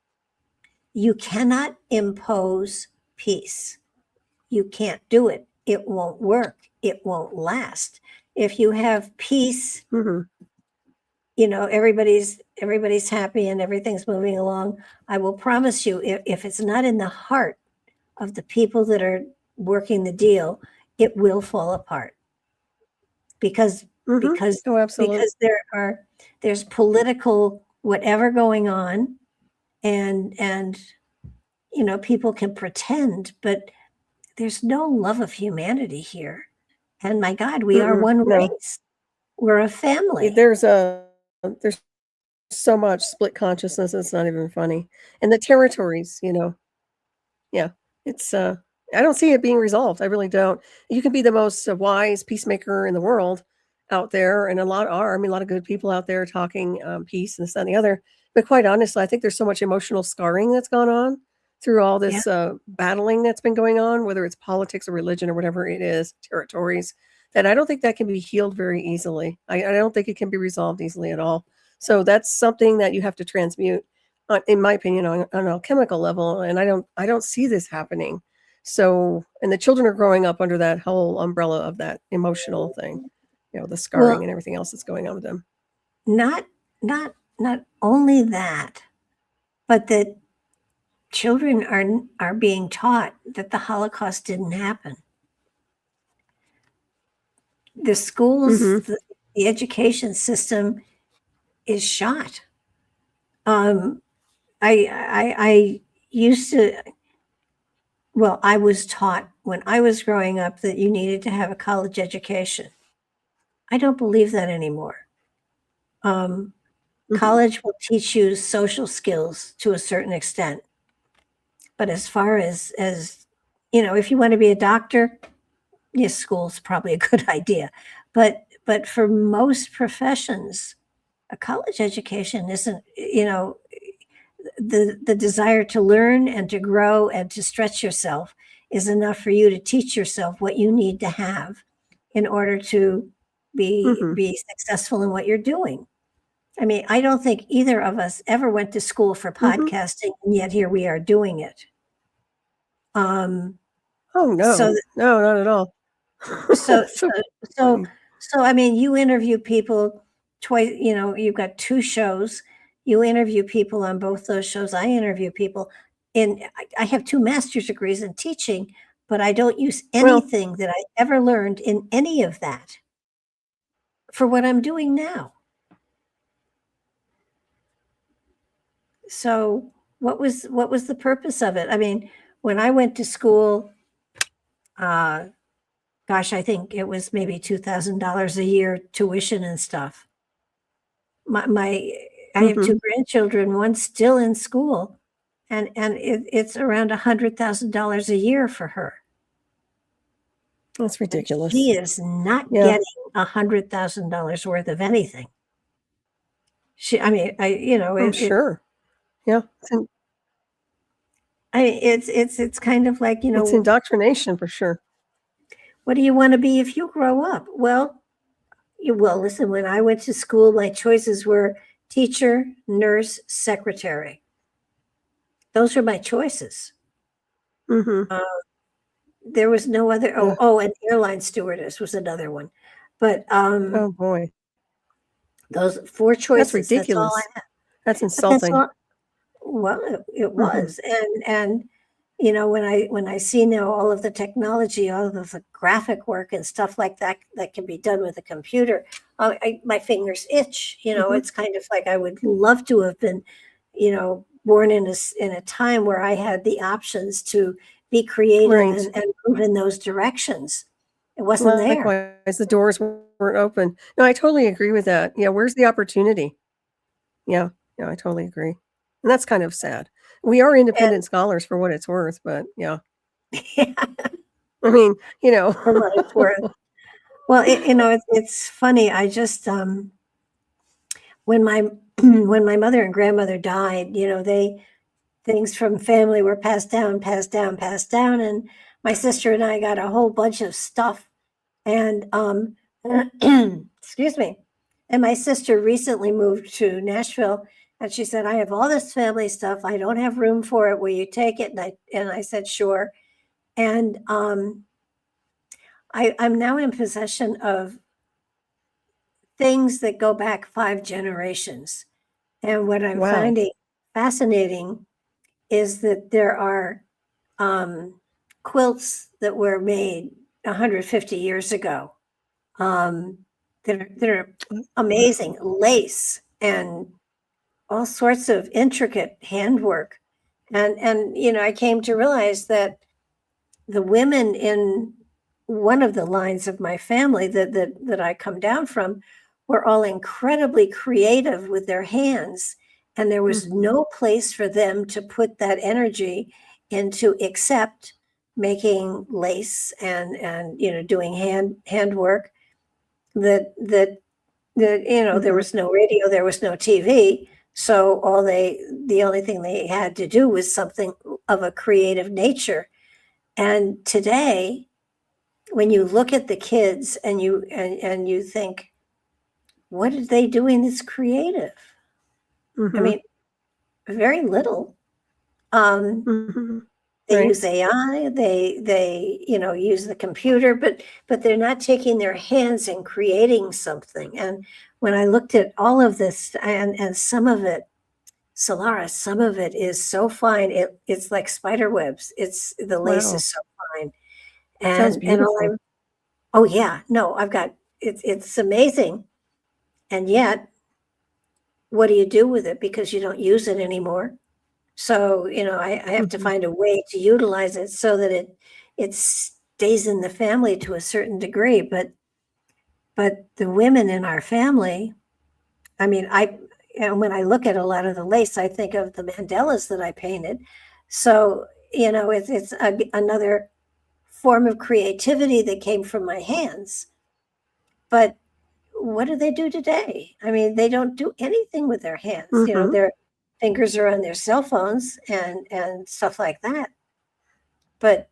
you cannot impose peace. You can't do it. It won't work. It won't last. If you have peace, Mm-hmm. you know, everybody's happy and everything's moving along. I will promise you, if it's not in the heart of the people that are working the deal, it will fall apart. Because Mm-hmm. Oh, absolutely. because there's political whatever going on, and you know, people can pretend, but there's no love of humanity here. And my God, we are one No, race. We're a family. there's so much split consciousness. It's not even funny. And the territories, yeah, it's I don't see it being resolved. I really don't. You can be the most wise peacemaker in the world out there, and a lot are. I mean, a lot of good people out there talking peace and this that, and the other. But quite honestly, I think there's so much emotional scarring that's gone on through all Yeah. this battling that's been going on, whether it's politics or religion or whatever it is, territories, that I don't think that can be healed very easily. I don't think it can be resolved easily at all. So that's something that you have to transmute, in my opinion, on an alchemical level. And I don't see this happening. So, and the children are growing up under that whole umbrella of that emotional thing, the scarring Well, and everything else that's going on with them. not only that, but that children are being taught that the Holocaust didn't happen. The schools, Mm-hmm. the education system is shot. I used to, well, I was taught when I was growing up that you needed to have a college education. I don't believe that anymore. Mm-hmm. College will teach you social skills to a certain extent. But as far as you know, if you want to be a doctor, yes, school's probably a good idea. But for most professions, a college education isn't, you know, the desire to learn and to grow and to stretch yourself is enough for you to teach yourself what you need to have in order to Mm-hmm. be successful in what you're doing. I mean, I don't think either of us ever went to school for Mm-hmm. podcasting, and yet here we are doing it. Um, Oh no, so no, not at all. so So so funny. so I mean, you interview people twice. You know, you've got two shows. You interview people on both those shows. I interview people, and I have two master's degrees in teaching, but I don't use Well, anything that I ever learned in any of that for what I'm doing now. So what was the purpose of it? I mean, when I went to school, uh, gosh, I think it was maybe $2,000 a year tuition and stuff. I have mm-hmm. two grandchildren, one's still in school, and it's around $100,000 a year for her. That's And ridiculous. she is not Yeah. getting $100,000 worth of anything. I mean, I'm sure. Yeah. it's kind of like, It's indoctrination for sure. what do you want to be if you grow up? Well, listen, when I went to school, my choices were teacher, nurse, secretary. Those are my choices. Mm-hmm. There was no other. Yeah. And airline stewardess was another one. But Oh boy, those four choices. that's ridiculous. That's all I had. That's But that's insulting. all. Well, it Mm-hmm. was, and you know, when I see now all of the technology, all of the graphic work and stuff like that that can be done with a computer, my fingers itch. You know, Mm-hmm. it's kind of like I would love to have been, you know, born in a time where I had the options to be creative Right. and move in those directions. It wasn't there. Likewise, the doors weren't open. No, I totally agree with that. Yeah, where's the opportunity? Yeah, yeah, I totally agree. And that's kind of sad. We are independent scholars for what it's worth, but yeah. Yeah, I mean, for what it's worth. Well, it's funny. I just when my when my mother and grandmother died, they things from family were passed down, passed down, passed down, and my sister and I got a whole bunch of stuff. And excuse me. And my sister recently moved to Nashville, and she said, "I have all this family stuff. I don't have room for it. Will you take it?" And I said, "Sure." And I'm now in possession of things that go back 5 generations. And what I'm Wow. finding fascinating is that there are um, quilts that were made 150 years ago um, that are amazing, lace and all sorts of intricate handwork. And I came to realize that the women in one of the lines of my family that I come down from were all incredibly creative with their hands, and there was Mhm. no place for them to put that energy into except making lace and doing handwork that there Mhm. was no radio, there was no TV, so the only thing they had to do was something of a creative nature. And today, when you look at the kids and you think, what are they doing that's creative? I Mhm. mean, very little. Um, Mhm. they Right. use AI, they use the computer, but they're not taking their hands and creating something. And when I looked at all of this and some of it, Solaris, some of it is so fine. It's like spider webs. The lace Wow. is so fine. It sounds And all beautiful. I'm Oh yeah, no, I've got it's amazing. And yet, what do you do with it? Because you don't use it anymore. So, I have to Mhm. find a way to utilize it so that it stays in the family to a certain degree. But the women in our family, I mean, and when I look at a lot of the lace, I think of the mandalas that I painted. So, it's another form of creativity that came from my hands. But what do they do today? I mean, they don't do anything with their hands. Mhm. Their fingers are on their cell phones and stuff like that. But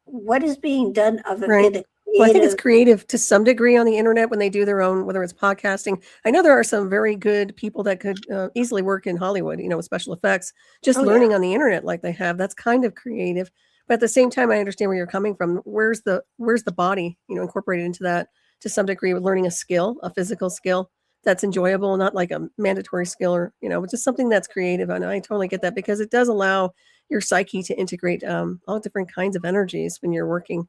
what is being done Right. in a Well, I think it's creative? creative to some degree on the internet when they do their own, whether it's podcasting. I know there are some very good people that could easily work in Hollywood, with special effects, just Oh yeah. learning on the internet like they have. That's kind of creative. But at the same time, I understand where you're coming from. Where's the body, incorporated into that to some degree with learning a skill, a physical skill that's enjoyable, not like a mandatory skill or, just something that's creative. And I totally get that because it does allow your psyche to integrate all different kinds of energies when you're working,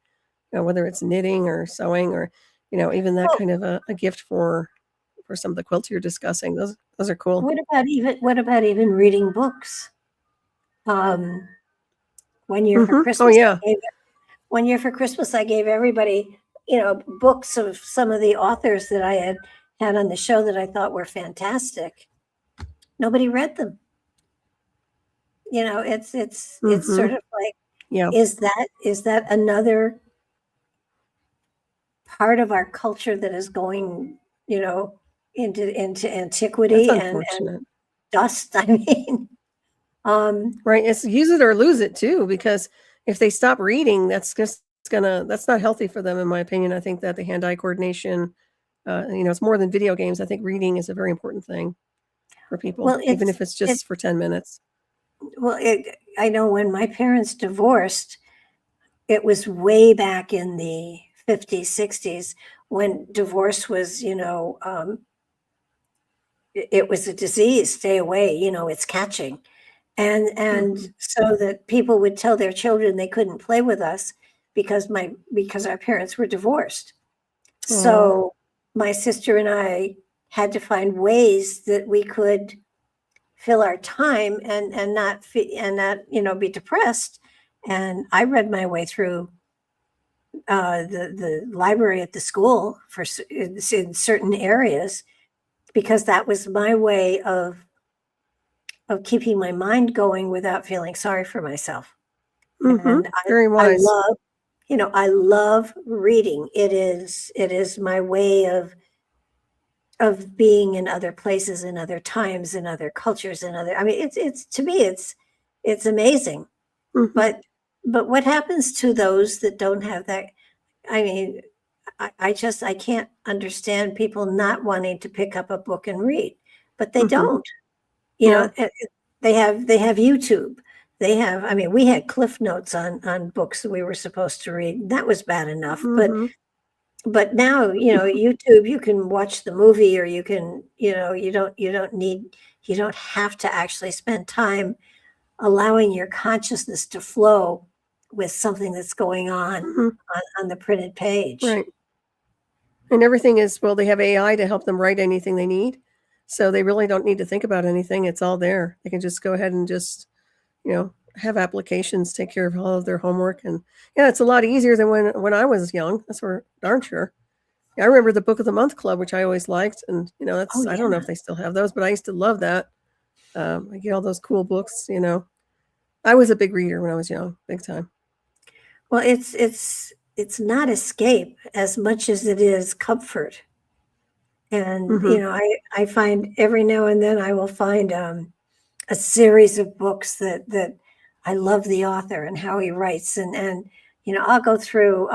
whether it's knitting or sewing or, even that Well, kind of a gift for some of the quilts you're discussing. Those are cool. what about even reading books? Um, one year for Mhm. Oh, Christmas, yeah. 1 year for Christmas, I gave everybody, books of some of the authors that I had on the show that I thought were fantastic. Nobody read them. It's sort Mhm. of like, Yeah. is that another part of our culture that is going, you know, into That's antiquity and unfortunate. dust? I mean, um, Right, it's use it or lose it too, because if they stop reading, that's not healthy for them, in my opinion. I think that the hand-eye coordination, it's more than video games. I think reading is a very important thing for people, well, even if it's it just for 10 minutes. well, I know when my parents divorced, it was way back in the 50s, 60s when divorce was, it was a disease. Stay away, it's catching. And Mhm. so that people would tell their children they couldn't play with us because our parents were divorced. Aw. So my sister and I had to find ways that we could fill our time and not be depressed. And I read my way through the library at the school in certain areas because that was my way of keeping my mind going without feeling sorry for myself. Mhm. And Very I wise. love I love reading. It is my way of being in other places, in other times, in other cultures, in other. I mean, it's to me, it's amazing. Mhm. But what happens to those that don't have that? I mean, I can't understand people not wanting to pick up a book and read, but they Mhm. don't. Yeah. They have YouTube. They have. I mean, we had cliff notes on books that we were supposed to read. That was bad enough, Mhm. but now, YouTube, you can watch the movie, or you can, you don't have to actually spend time allowing your consciousness to flow with something that's going on Mhm. on the printed page. Right. And everything is, well, they have AI to help them write anything they need. So they really don't need to think about anything. It's all there. They can just go ahead and just, have applications take care of all of their homework. And yeah, it's a lot easier than when I was young. That's for darn sure. I remember the Book of the Month Club, which I always liked. And, Oh I don't know yeah. if they still have those, but I used to love that. I get all those cool books. I was a big reader when I was young, big time. Well, it's not escape as much as it is comfort. And Hmm. I find every now and then I will find a series of books that I love the author and how he writes, and I'll go through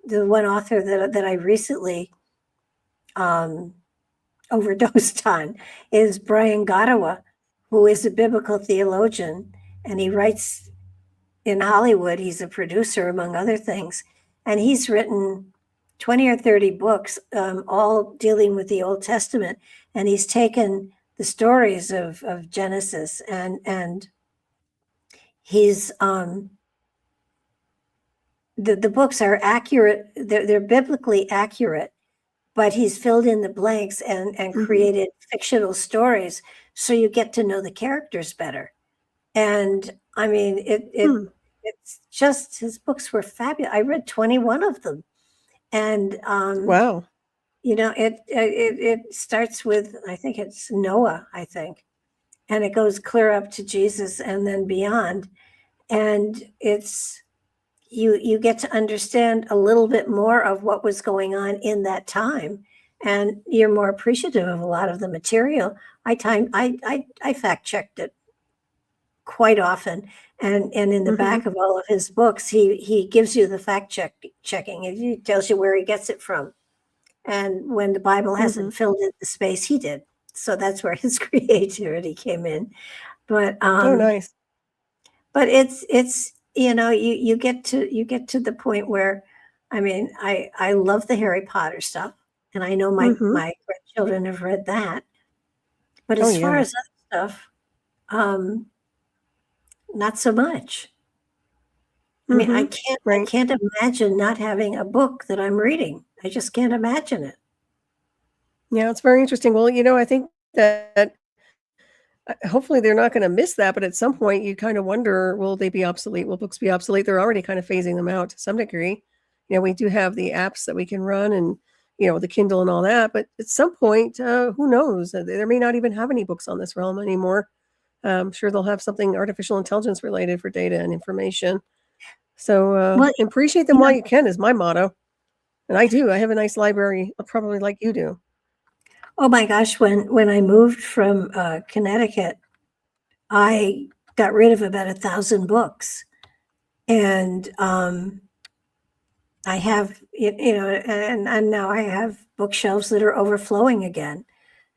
the one author that I recently um, overdosed on is Brian Godawa, who is a biblical theologian, and he writes in Hollywood. He's a producer, among other things, and he's written 20 or 30 books, all dealing with the Old Testament, and he's taken the stories of Genesis, and he's the books are accurate. They're biblically accurate, but he's filled in the blanks and Hmm. created fictional stories, so you get to know the characters better. And I mean, Hmm. it's just, his books were fabulous. I read 21 of them, and Wow. it starts with, I think it's Noah, I think, and it goes clear up to Jesus and then beyond, and it's you get to understand a little bit more of what was going on in that time, and you're more appreciative of a lot of the material. I fact checked it quite often, and in the Hmm. back of all of his books, he gives you the checking. He tells you where he gets it from, and when the Bible Hmm. hasn't filled in the space, he did. So that's where his creativity came in. But Oh, nice. it's you get to the point where, I mean, I love the Harry Potter stuff, and I know Hmm. my grandchildren have read that. But Oh, as far yeah. as other stuff, um, not so much. I mean, Hmm. I Right. can't imagine not having a book that I'm reading. I just can't imagine it. Yeah, it's very interesting. Well, I think that hopefully they're not going to miss that, but at some point you kind of wonder, will they be obsolete? Will books be obsolete? They're already kind of phasing them out to some degree. We do have the apps that we can run and, the Kindle and all that, but at some point, who knows? There may not even have any books on this realm anymore. I'm sure they'll have something artificial intelligence related for data and information. So Well, appreciate them you while know, you can is my motto. And I do. I have a nice library, probably like you do. oh my gosh, when I moved from Connecticut, I got rid of about 1,000 books, and I have and now I have bookshelves that are overflowing again.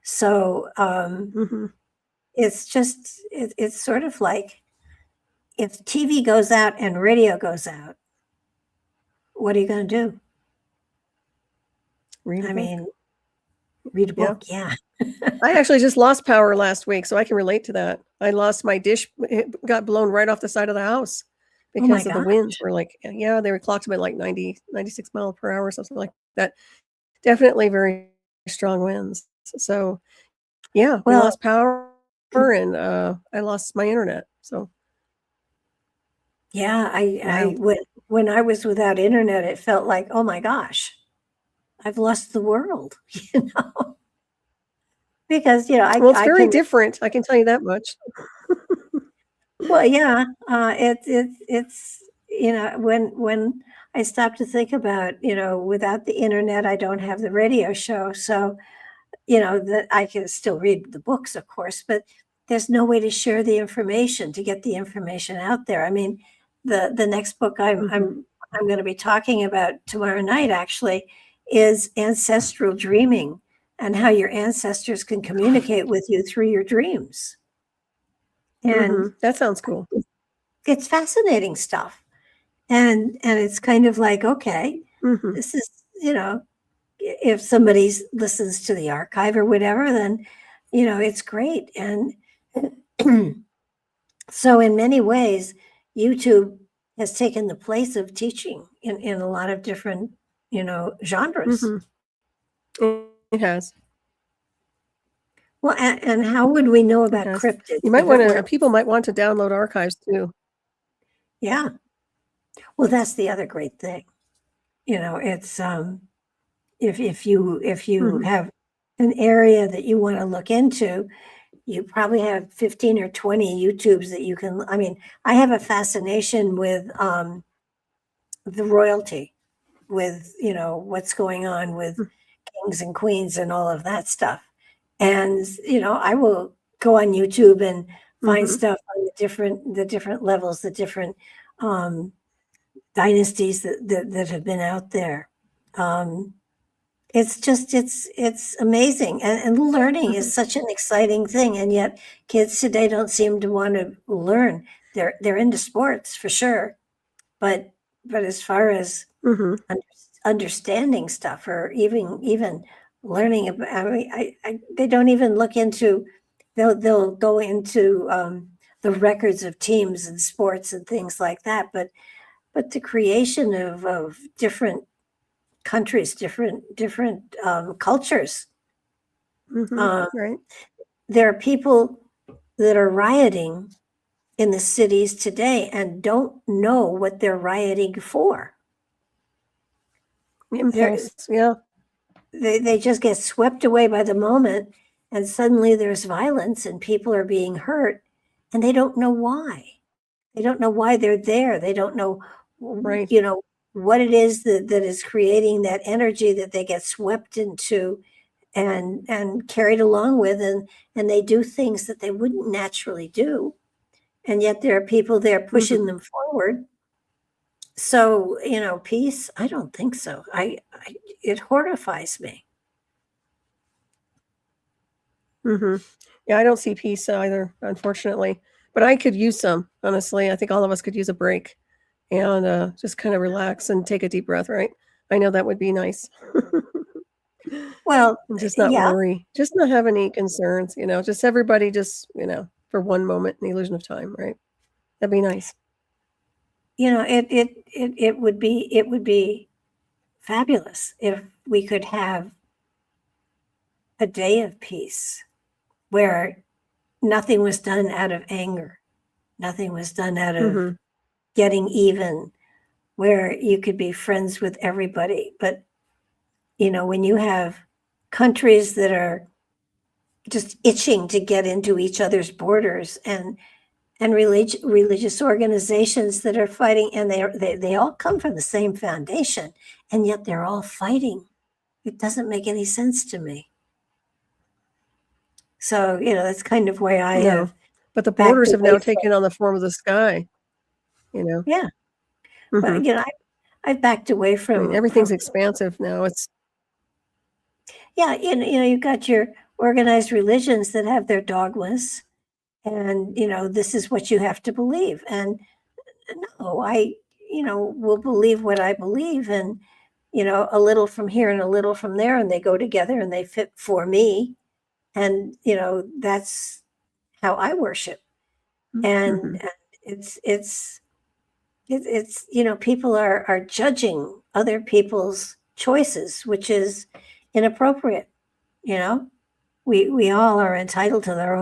So Hmm. it's just it's sort of like, if TV goes out and radio goes out, what are you going to do? Read a I book. mean, read a Yeah. book, yeah. I actually just lost power last week, so I can relate to that. I lost my dish, it got blown right off the side of the house Oh my because of the winds gosh. were like, yeah, they were clocked them at like 90, 96 mile per hour, something like that. Definitely very strong winds. So yeah, we Well, lost power and I lost my internet. So yeah, I wild. when I was without internet, it felt like, oh my gosh, I've lost the world, because Well, it's I very can. different. I can tell you that much. Well, yeah, when I stop to think about, without the internet, I don't have the radio show. So, that I can still read the books, of course, but there's no way to share the information, to get the information out there. I mean, the next book I'm going to be talking about tomorrow night actually is ancestral dreaming, and how your ancestors can communicate with you through your dreams. And that sounds cool. It's fascinating stuff. And it's kind of like, okay, this is, if somebody listens to the archive or whatever, then, it's great. And so in many ways, YouTube has taken the place of teaching in a lot of different, genres. It has. Well, and how would we know about cryptids? You might want to, people might want to download archives too. Yeah. Well, that's the other great thing. It's if you have an area that you want to look into, you probably have 15 or 20 YouTubes that you can. I mean, I have a fascination with the royalty, with what's going on with kings and queens and all of that stuff. And I will go on YouTube and find stuff on the different levels, the different dynasties that have been out there. It's just it's amazing, and learning is such an exciting thing, and yet kids today don't seem to want to learn. They're into sports for sure, but as far as understanding stuff, or even learning about, I mean, they don't even look into. They'll go into the records of teams and sports and things like that, but the creation of different countries, different cultures. Right. There are people that are rioting in the cities today and don't know what they're rioting for. Impulse, yeah. They just get swept away by the moment, and suddenly there's violence and people are being hurt, and they don't know why. They don't know why they're there. They don't know, what it is that is creating that energy that they get swept into and carried along with, and they do things that they wouldn't naturally do. And yet there are people there pushing them forward. So, peace, I don't think so. It horrifies me. Yeah, I don't see peace either, unfortunately. But I could use some, honestly. I think all of us could use a break and just kind of relax and take a deep breath, right? I know that would be nice. Well, and just not worry, just not have any concerns, just everybody just, for one moment, an illusion of time, right? That'd be nice. It would be fabulous if we could have a day of peace where nothing was done out of anger, nothing was done out of getting even, where you could be friends with everybody. But when you have countries that are just itching to get into each other's borders, and religious organizations that are fighting, and they all come from the same foundation, and yet they're all fighting. It doesn't make any sense to me. So, that's kind of why I have. But the borders have now taken on the form of the sky, Yeah. But, I've backed away from. Everything's expansive now. It's. Yeah. You've got your organized religions that have their dogmas, and, this is what you have to believe. And no, I will believe what I believe, and, a little from here and a little from there, and they go together and they fit for me. And, that's how I worship. And it's people are judging other people's choices, which is inappropriate. We all are entitled to our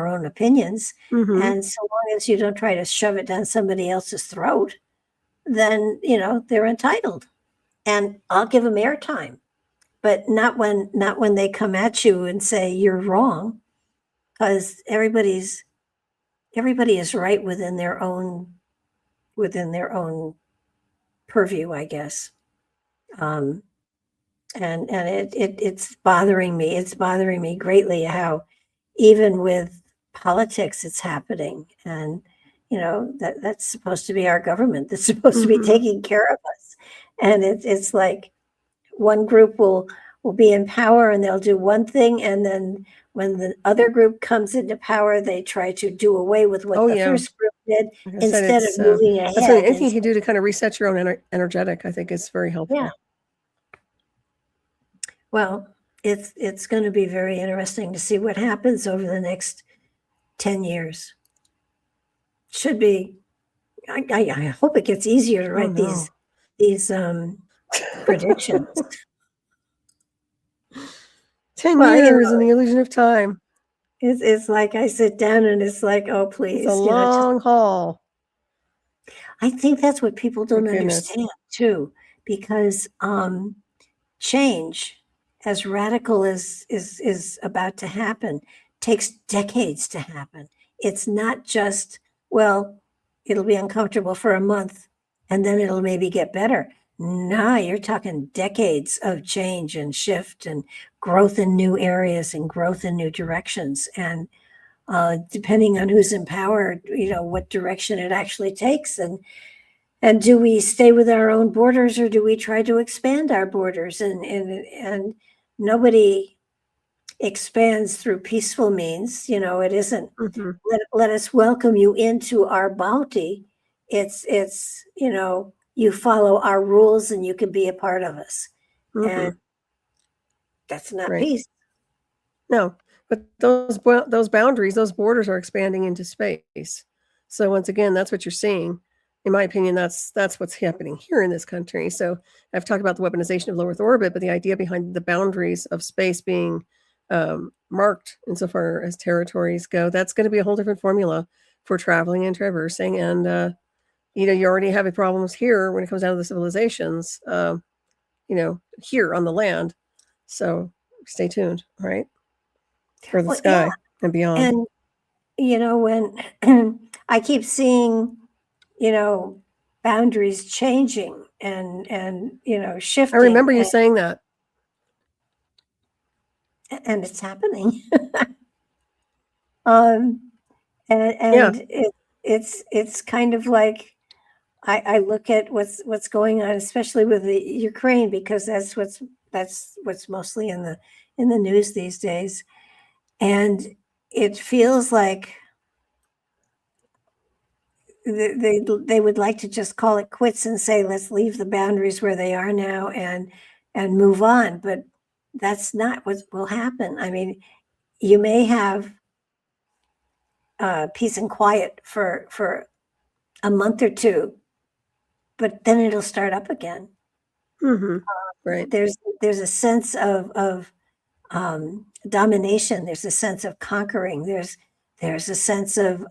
own opinions. And so long as you don't try to shove it down somebody else's throat, then, they're entitled. And I'll give them airtime. But not when they come at you and say you're wrong, because everybody is right within their own within their own purview, I guess. And it's bothering me. It's bothering me greatly how even with politics it's happening. And that's supposed to be our government. That's supposed to be Mhm. taking care of us. And it's like one group will be in power and they'll do one thing, and then when the other group comes into power, they try to do away with what Oh, the yeah. first group did Like I said, instead of it's, moving that's what ahead. anything you And can do to kind of reset your own energetic, I think is very helpful. yeah, well, it's going to be very interesting to see what happens over the next 10 years. Should be. I hope it gets easier to Oh, write no. these predictions. 10 Well, years in the illusion of time. it's like I sit down and it's like, oh, It's please, a long haul. I think that's what people don't goodness. understand too, because change, as radical as is about to happen, takes decades to happen. It's not just, well, it'll be uncomfortable for a month and then it'll maybe get better. No, you're talking decades of change and shift and growth in new areas and growth in new directions. And depending on who's in power, what direction it actually takes. And do we stay with our own borders or do we try to expand our borders? And nobody expands through peaceful means. It isn't Mhm. let us welcome you into our bounty. It's you follow our rules and you can be a part of us. And Mhm. that's not Right. peace. No, but those boundaries, those borders are expanding into space. So once again, that's what you're seeing. In my opinion, that's what's happening here in this country. So I've talked about the weaponization of low Earth orbit, but the idea behind the boundaries of space being marked insofar as territories go, that's going to be a whole different formula for traveling and traversing. And you already have problems here when it comes down to the civilizations. Here on the land. So stay tuned, right? For the Well, yeah. sky and beyond. And when I keep seeing, boundaries changing and shifting. I remember you saying that. And it's happening. And Yeah. it's kind of like I look at what's going on, especially with the Ukraine, because that's what's mostly in the news these days, and it feels like they would like to just call it quits and say, let's leave the boundaries where they are now and move on. But that's not what will happen. I mean, you may have peace and quiet for a month or two, but then it'll start up again. Mm-hmm. Right. There's a sense of domination. There's a sense of conquering. There's a sense of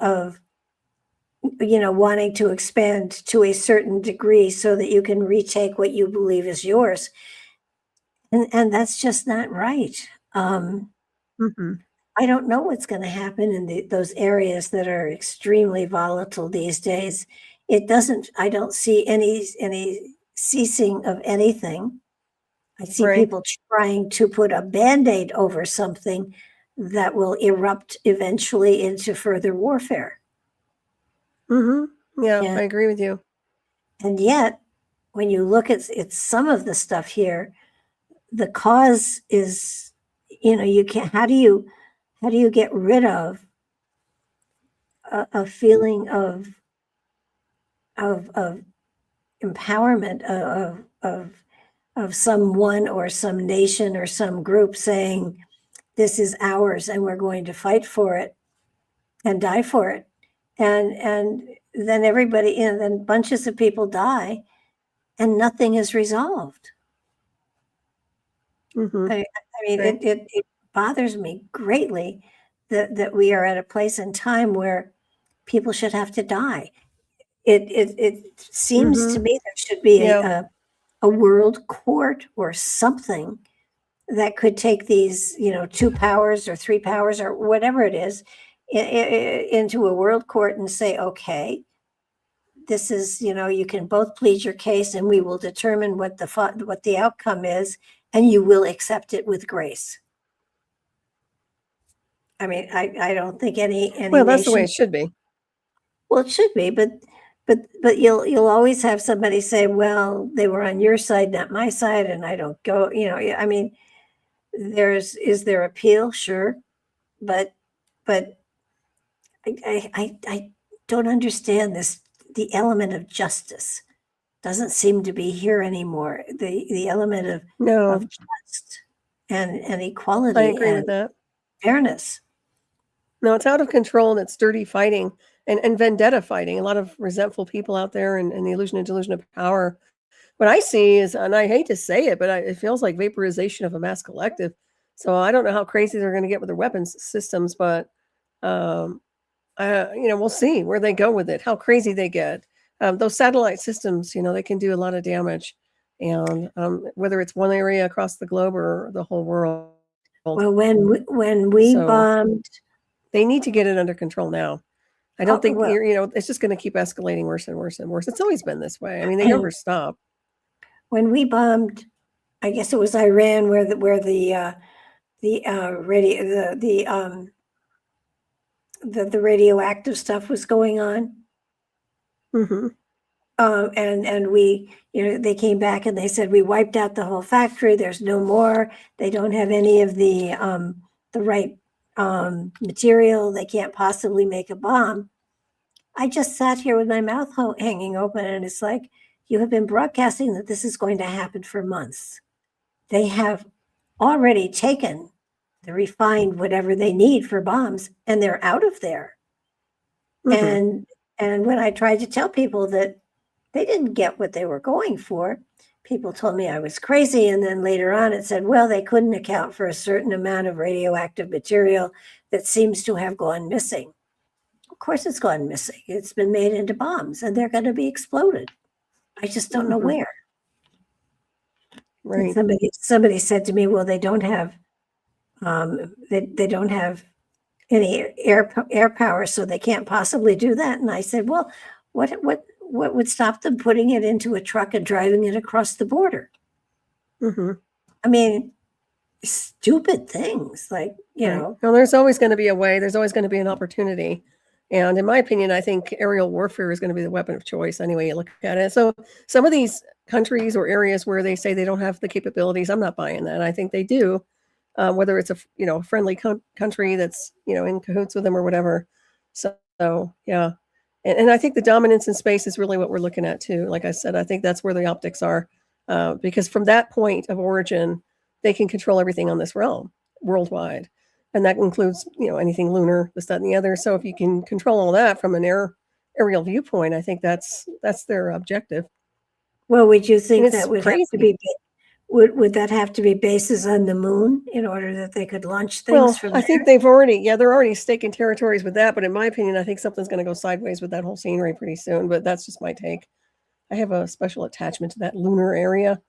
wanting to expand to a certain degree so that you can retake what you believe is yours, and that's just not right. Mm-hmm. I don't know what's going to happen in those areas that are extremely volatile these days. I don't see any ceasing of anything. I see Right. people trying to put a Band-Aid over something that will erupt eventually into further warfare. Mm-hmm. Yeah, And, I agree with you. and yet, when you look at some of the stuff here, the cause is, you can't, how do you get rid of a feeling of empowerment of someone or some nation or some group saying, this is ours and we're going to fight for it and die for it. And then everybody, then bunches of people die and nothing is resolved. Mm-hmm. I mean, Right. it bothers me greatly that we are at a place in time where people should have to die. It seems to Mm-hmm. me there should be Yeah. a world court or something that could take these, 2 powers or 3 powers or whatever it is, into a world court and say, okay, this is, you can both plead your case and we will determine what the outcome is, and you will accept it with grace. I mean, I don't think any Well, that's the way nation, it should be. well, it should be, but you'll always have somebody say, well, they were on your side, not my side, and I don't go, I mean, is there appeal? Sure. But I don't understand this. The element of justice doesn't seem to be here anymore. The element of No, trust and I equality agree with and that. fairness. No, it's out of control and it's dirty fighting and vendetta fighting. A lot of resentful people out there and the illusion and delusion of power. What I see is, and I hate to say it, but it feels like vaporization of a mass collective. So I don't know how crazy they're going to get with their weapons systems, but we'll see where they go with it, how crazy they get. Those satellite systems, they can do a lot of damage, and whether it's one area across the globe or the whole world. Well, when we So bombed, they need to get it under control now. I don't think well, it's just going to keep escalating worse and worse and worse. It's always been this way. I mean, they never stop. when we bombed, I guess it was Iran where the radioactive stuff was going on. Mm-hmm. And we, they came back and they said, we wiped out the whole factory. There's no more. They don't have any of the right material. They can't possibly make a bomb. I just sat here with my mouth hanging open, and it's like, you have been broadcasting that this is going to happen for months. They have already taken the refined whatever they need for bombs, and they're out of there. Mm-hmm. And when I tried to tell people that they didn't get what they were going for, people told me I was crazy. And then later on it said, well, they couldn't account for a certain amount of radioactive material that seems to have gone missing. Of course it's gone missing. It's been made into bombs and they're going to be exploded. I just don't know where. Right. And somebody said to me, well, they don't have they don't have any air power, so they can't possibly do that. And I said, well, what would stop them putting it into a truck and driving it across the border? Mm-hmm. I mean, stupid things like, Well, there's always going to be a way. There's always going to be an opportunity. And in my opinion, I think aerial warfare is going to be the weapon of choice any way you look at it. So some of these countries or areas where they say they don't have the capabilities, I'm not buying that. I think they do, whether it's a friendly country that's, in cahoots with them or whatever. So yeah. And I think the dominance in space is really what we're looking at too. Like I said, I think that's where the optics are, because from that point of origin, they can control everything on this realm worldwide. And that includes, anything lunar, this, that, and the other. So if you can control all that from an aerial viewpoint, I think that's their objective. Well, would you think that would have to be, would that have to be bases on the moon in order that they could launch things from there? I think they're already staking territories with that. But in my opinion, I think something's going to go sideways with that whole scenery pretty soon. But that's just my take. I have a special attachment to that lunar area.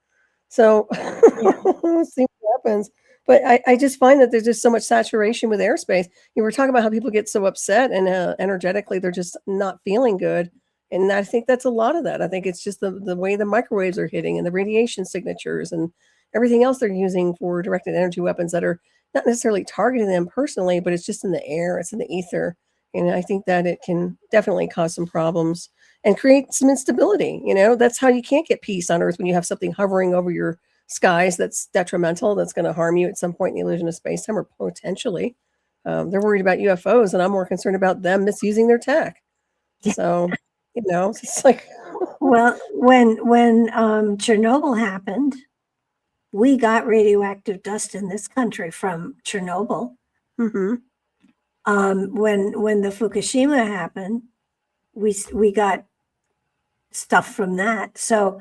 So we'll see what happens. But I just find that there's just so much saturation with airspace. You were talking about how people get so upset and energetically they're just not feeling good. And I think that's a lot of that. I think it's just the way the microwaves are hitting and the radiation signatures and everything else they're using for directed energy weapons that are not necessarily targeting them personally, but it's just in the air, it's in the ether. And I think that it can definitely cause some problems and create some instability. That's how you can't get peace on Earth when you have something hovering over your skies that's detrimental, that's going to harm you at some point in the illusion of space-time or potentially. They're worried about UFOs, and I'm more concerned about them misusing their tech. So, it's like... Well, when Chernobyl happened, we got radioactive dust in this country from Chernobyl. Mm-hmm. When the Fukushima happened, we got stuff from that. So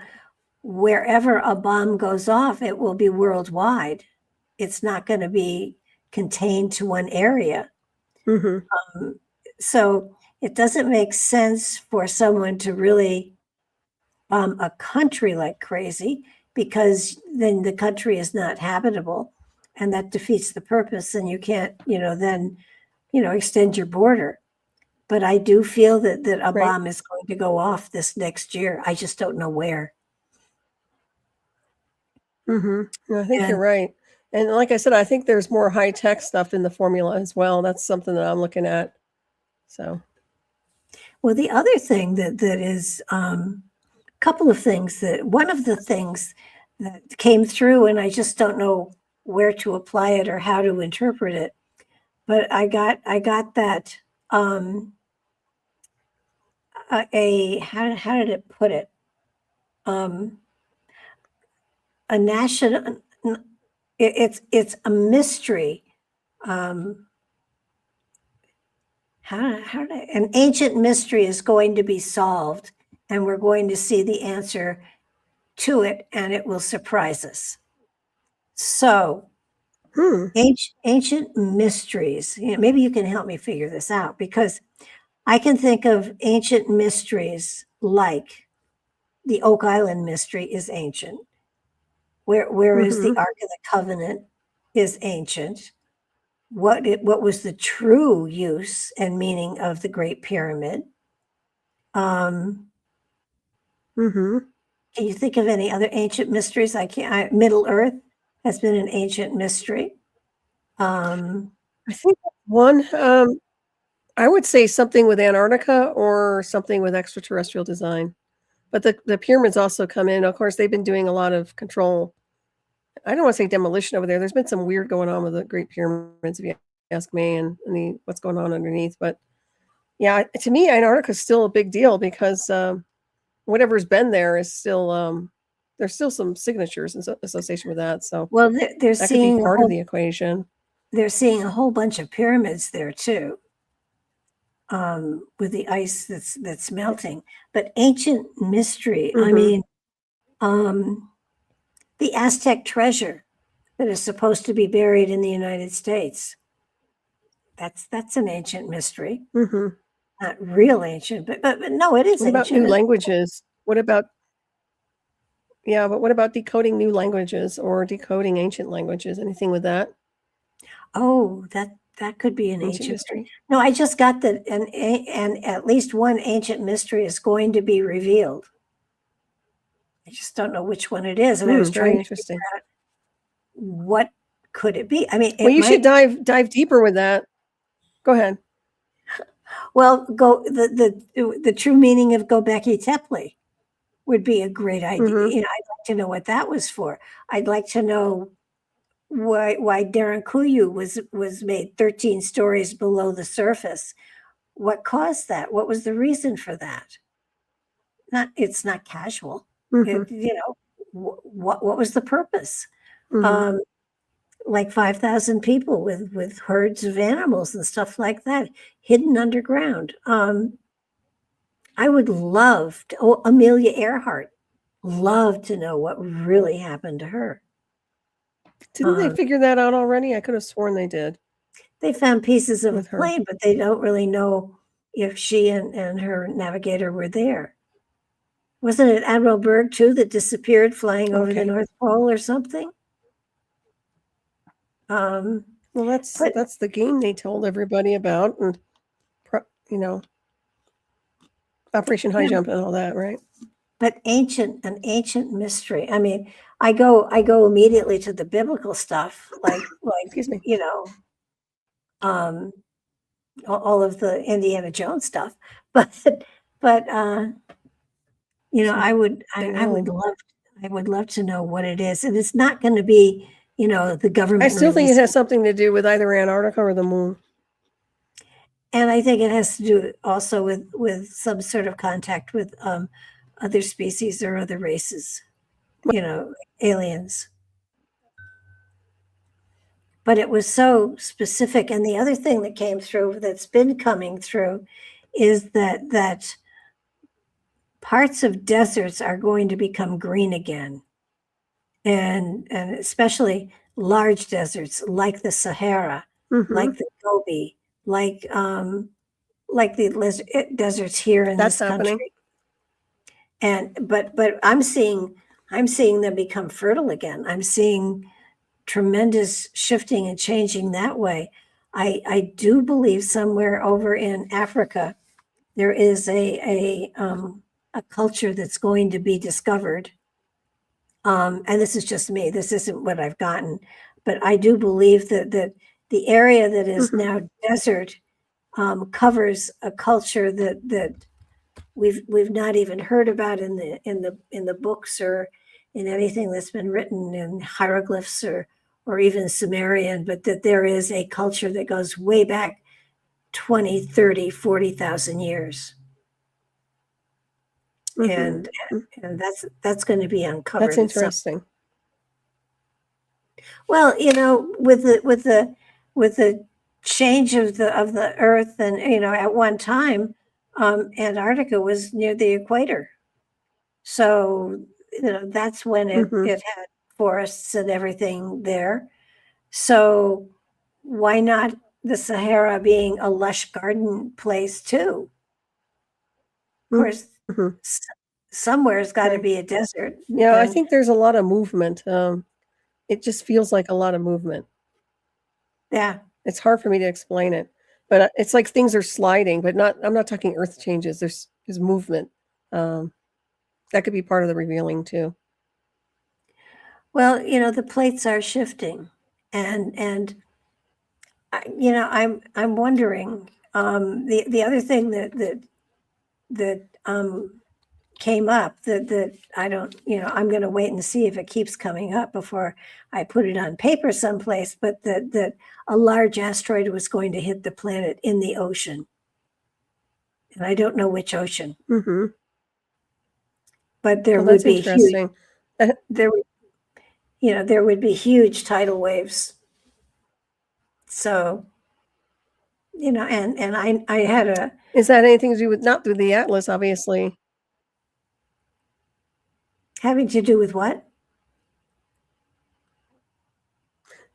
wherever a bomb goes off, it will be worldwide. It's not going to be contained to one area. Mm-hmm. So it doesn't make sense for someone to really bomb a country like crazy, because then the country is not habitable, and that defeats the purpose, and you can't, then, extend your border. but I do feel that a Right. bomb is going to go off this next year. I just don't know where. No, I think you're And right. And like I said, I think there's more high tech stuff in the formula as well. That's something that I'm looking at. So, well, the other thing that is couple of things that one of the things that came through, and I just don't know where to apply it or how to interpret it. But I got that how did it put it? A national it's a mystery. How did an ancient mystery is going to be solved, and we're going to see the answer to it, and it will surprise us. So ancient mysteries, maybe you can help me figure this out, because I can think of ancient mysteries like the Oak Island mystery is ancient, whereas the Ark of the Covenant is ancient. What was the true use and meaning of the Great Pyramid? Can you think of any other ancient mysteries? I can't. Middle Earth has been an ancient mystery. I think one, I would say something with Antarctica or something with extraterrestrial design. But the pyramids also come in. Of course, they've been doing a lot of control. I don't want to say demolition over there. There's been some weird going on with the Great Pyramids, if you ask me, and what's going on underneath. But yeah, to me, Antarctica is still a big deal because whatever's been there is still there's still some signatures in association with that. So well, they're that could be seeing part of the equation. They're seeing a whole bunch of pyramids there too, with the ice that's melting. But ancient mystery, I mean, the Aztec treasure that is supposed to be buried in the United States. That's an ancient mystery. Not real ancient, but no, it is What about ancient. new languages? What about decoding new languages or decoding ancient languages? Anything with that? Oh, that could be an ancient mystery. No, I just got that, and at least one ancient mystery is going to be revealed. I just don't know which one it is, and I was trying to figure out what could it be. I mean, well, you should dive deeper with that. Go ahead. Well, the true meaning of Göbekli Tepe would be a great idea. I'd like to know what that was for. I'd like to know why Derinkuyu was made 13 stories below the surface. What caused that? What was the reason for that? It's not casual. What was the purpose? Like 5,000 people with herds of animals and stuff like that hidden underground. I would love to, Amelia Earhart, love to know what really happened to her. Didn't they figure that out already? I could have sworn they did. They found pieces of a plane, but they don't really know if she and her navigator were there. Wasn't it Admiral Byrd, too, that disappeared flying over the North Pole or something? Well, that's the game they told everybody about, and Operation High Jump and all that, right? But an ancient mystery. I mean, I go immediately to the biblical stuff, like excuse me, all of the Indiana Jones stuff. But I would love to know what it is, and it's not going to be the government. I still think it has something to do with either Antarctica or the moon. And I think it has to do also with some sort of contact with other species or other races, aliens. But it was so specific. And the other thing that came through, that's been coming through, is that parts of deserts are going to become green again. And especially large deserts like the Sahara, like the Gobi, like the deserts here in this country. And but I'm seeing them become fertile again. I'm seeing tremendous shifting and changing that way. I do believe somewhere over in Africa there is a culture that's going to be discovered. And this is just me. This isn't what I've gotten, but I do believe that the area that is now desert covers a culture that we've not even heard about in the books or in anything that's been written in hieroglyphs or even Sumerian, but that there is a culture that goes way back 20, 30, 40,000 years. And that's going to be uncovered. That's interesting. Well, with the change of the Earth, and at one time, Antarctica was near the equator, so that's when it had forests and everything there. So why not the Sahara being a lush garden place too? Of course, somewhere's got to be a desert. Yeah, I think there's a lot of movement. It just feels like a lot of movement. Yeah. It's hard for me to explain it, but it's like things are sliding, but I'm not talking earth changes. There's movement. That could be part of the revealing too. Well, the plates are shifting, and I'm wondering, the other thing that came up that I don't, I'm going to wait and see if it keeps coming up before I put it on paper someplace, but that a large asteroid was going to hit the planet in the ocean. And I don't know which ocean. But there would be huge, there would be huge tidal waves. So, and I had a... Is that anything to do with, not through the Atlas, obviously? Having to do with what?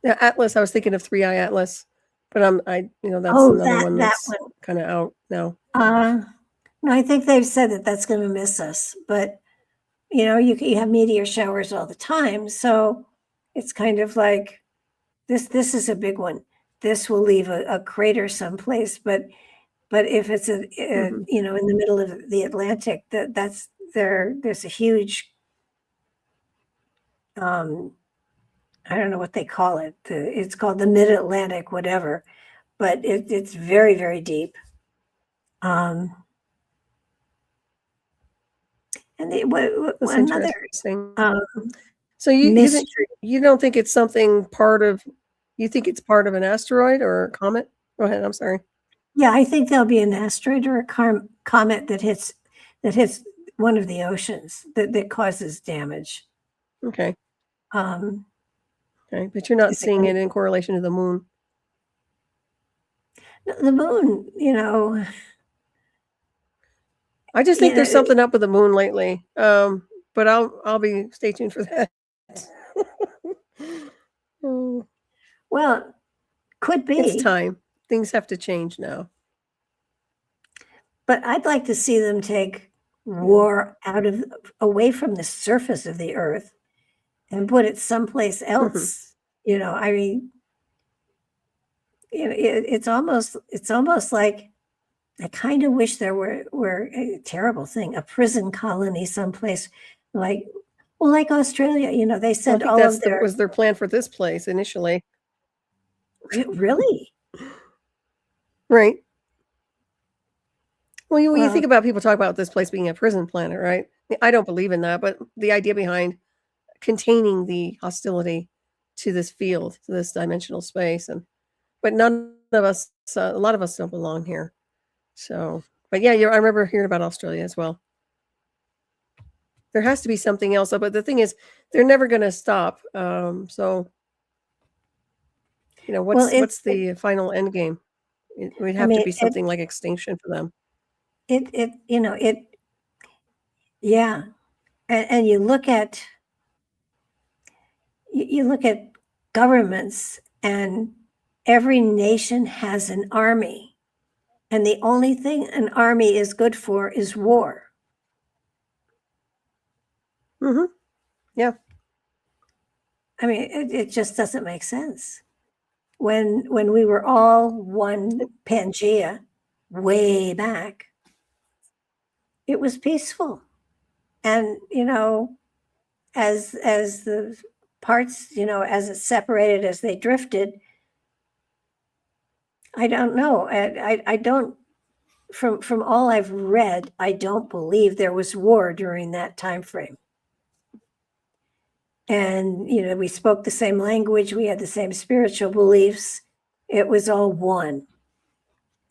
The Atlas, I was thinking of 3i Atlas, but that's another one that's kind of out now. No, I think they've said that that's going to miss us, but you have meteor showers all the time, so it's kind of like this is a big one. This will leave a crater someplace, but if it's in the middle of the Atlantic, there's a huge, I don't know what they call it. It's called the Mid-Atlantic, whatever, but it's very, very deep. And That's another interesting. So you don't think it's something you think it's part of an asteroid or a comet? Go ahead. I'm sorry. Yeah, I think there'll be an asteroid or a comet that hits one of the oceans that causes damage. Okay. Okay, but you're not seeing it in correlation to the moon. The moon, I just think there's something up with the moon lately. But I'll be stay tuned for that. Well, could be. It's time. Things have to change now. But I'd like to see them take war away from the surface of the Earth and put it someplace else. I mean, it's almost like I kind of wish there were a terrible thing, a prison colony someplace like Australia. They sent all of their... was their plan for this place initially. Really? Right. Well, you think about people talk about this place being a prison planet, right? I don't believe in that, but the idea behind containing the hostility to this field, to this dimensional space, but none of us, a lot of us don't belong here. So, but yeah, I remember hearing about Australia as well. There has to be something else, but the thing is, they're never going to stop. So, what's the final end game? It would have to be something like extinction for them. Yeah. And you look at governments, and every nation has an army, and the only thing an army is good for is war. Yeah. I mean, it just doesn't make sense. When we were all one Pangea way back, it was peaceful. And, as the parts, as it separated, as they drifted, I don't know. I don't, from all I've read, I don't believe there was war during that time frame. And, we spoke the same language, we had the same spiritual beliefs. It was all one.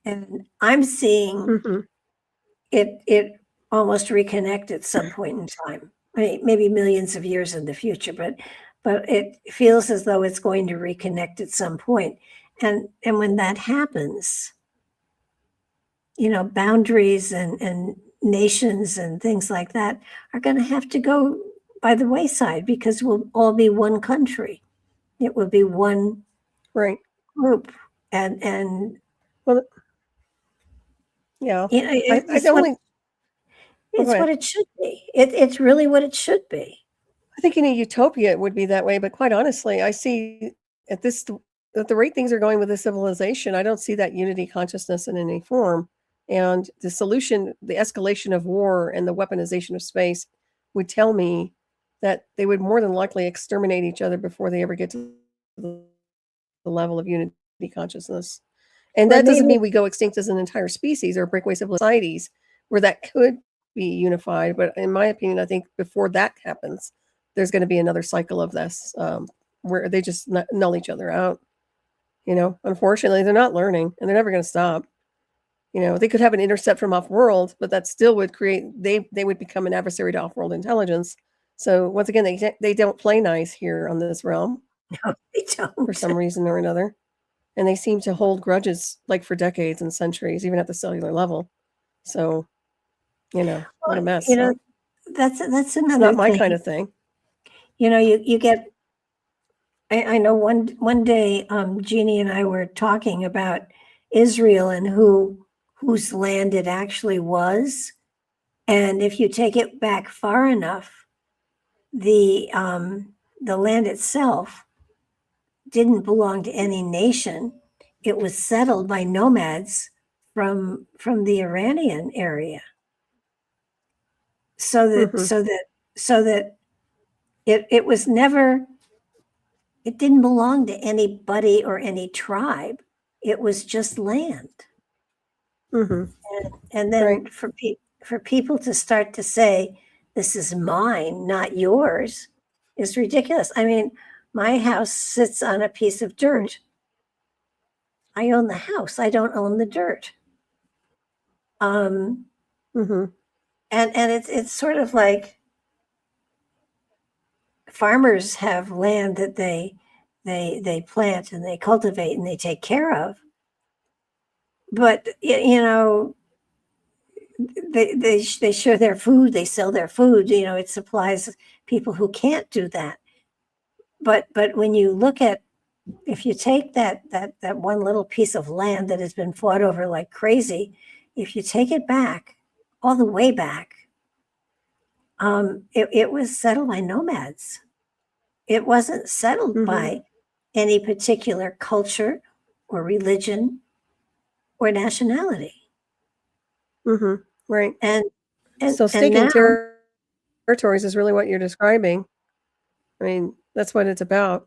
And I'm seeing Mm-hmm. it almost reconnect at some point in time. I mean, maybe millions of years in the future, but it feels as though it's going to reconnect at some point. And when that happens, boundaries and nations and things like that are going to have to go by the wayside, because we'll all be one country. It will be one Right. group. And Well, yeah. I it's only. Go what ahead. it should be. It's really what it should be. I think in a utopia it would be that way, but quite honestly, I see at at the rate things are going with the civilization, I don't see that unity consciousness in any form. And the solution, the escalation of war and the weaponization of space would tell me that they would more than likely exterminate each other before they ever get to the level of unity consciousness. And Or that doesn't maybe mean we go extinct as an entire species or breakaway societies where that could be unified. But in my opinion, I think before that happens, there's going to be another cycle of this where they just null each other out. Unfortunately, they're not learning and they're never going to stop. They could have an intercept from off-world, but that still would create, they would become an adversary to off-world intelligence. So once again, they don't play nice here on this realm no, they for don't. some reason or another. And they seem to hold grudges like for decades and centuries, even at the cellular level. So, what a mess. Huh? That's It's another not my thing. kind of thing. You get. I know one day, Jeannie and I were talking about Israel and whose land it actually was, and if you take it back far enough, the land itself didn't belong to any nation. It was settled by nomads from the Iranian area. So that Mm-hmm. it was never, it didn't belong to anybody or any tribe. It was just land. Mm-hmm. And Right. then for people to start to say, this is mine, not yours, is ridiculous. I mean, my house sits on a piece of dirt. I own the house. I don't own the dirt. Mm-hmm. And it's sort of like farmers have land that they plant and they cultivate and they take care of. But they share their food, they sell their food. It supplies people who can't do that. But when you look at, if you take that one little piece of land that has been fought over like crazy, if you take it back, all the way back, it was settled by nomads. It wasn't settled Mm-hmm. by any particular culture or religion or nationality. Mm-hmm. Right. And So staking now, territories is really what you're describing. I mean, that's what it's about.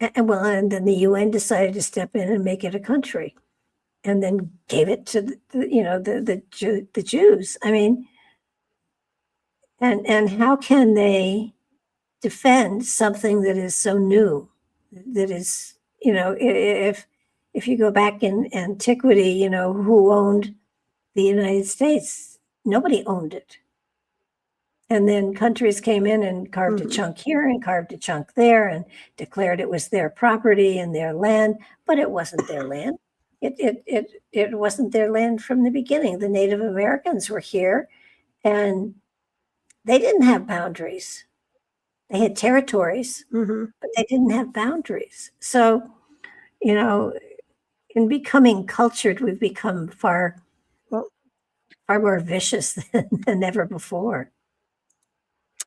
and then the UN decided to step in and make it a country, and then gave it to the Jews. I mean, and how can they defend something that is so new? That is, if you go back in antiquity, who owned the United States? Nobody owned it. And then countries came in and carved a Mm-hmm. chunk here and carved a chunk there and declared it was their property and their land, but it wasn't their land. It wasn't their land from the beginning. The Native Americans were here and they didn't have boundaries. They had territories, Mm-hmm. but they didn't have boundaries. So, in becoming cultured, we've become far Well, more vicious than ever before.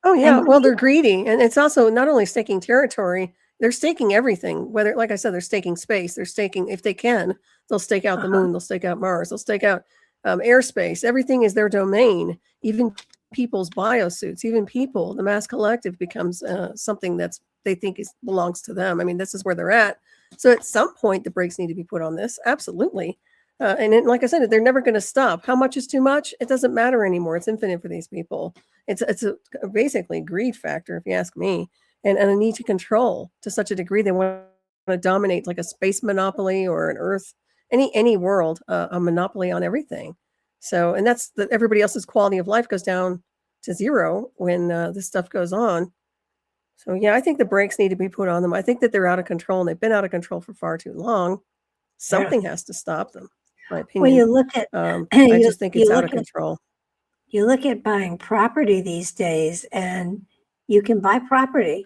oh yeah. And Well, they're greedy, and it's also not only staking territory; they're staking everything. Whether, like I said, they're staking space. They're staking, if they can, they'll stake out the moon. They'll stake out Mars. They'll stake out airspace. Everything is their domain. Even people's biosuits, even people, the mass collective becomes something they think belongs to them. I mean, this is where they're at. So at some point, the brakes need to be put on this. Absolutely. And then, like I said, they're never going to stop. How much is too much? It doesn't matter anymore. It's infinite for these people. It's basically a greed factor, if you ask me, and a need to control to such a degree. They want to dominate, like a space monopoly or an Earth, any world, a monopoly on everything. So, and that's that everybody else's quality of life goes down to zero when this stuff goes on. So, yeah, I think the brakes need to be put on them. I think that they're out of control, and they've been out of control for far too long. Something has to stop them, in my opinion. Well, you look at, I just think it's out of control. You look at buying property these days, and you can buy property,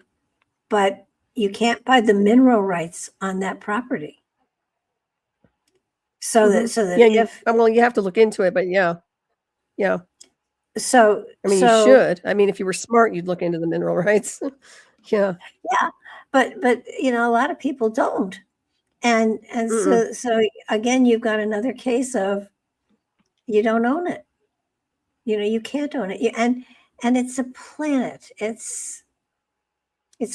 but you can't buy the mineral rights on that property. So that you have to look into it, but yeah. So I mean, you should. I mean, if you were smart, you'd look into the mineral rights. Yeah, but a lot of people don't, and so again, you've got another case of you don't own it. You can't own it, and it's a planet. It's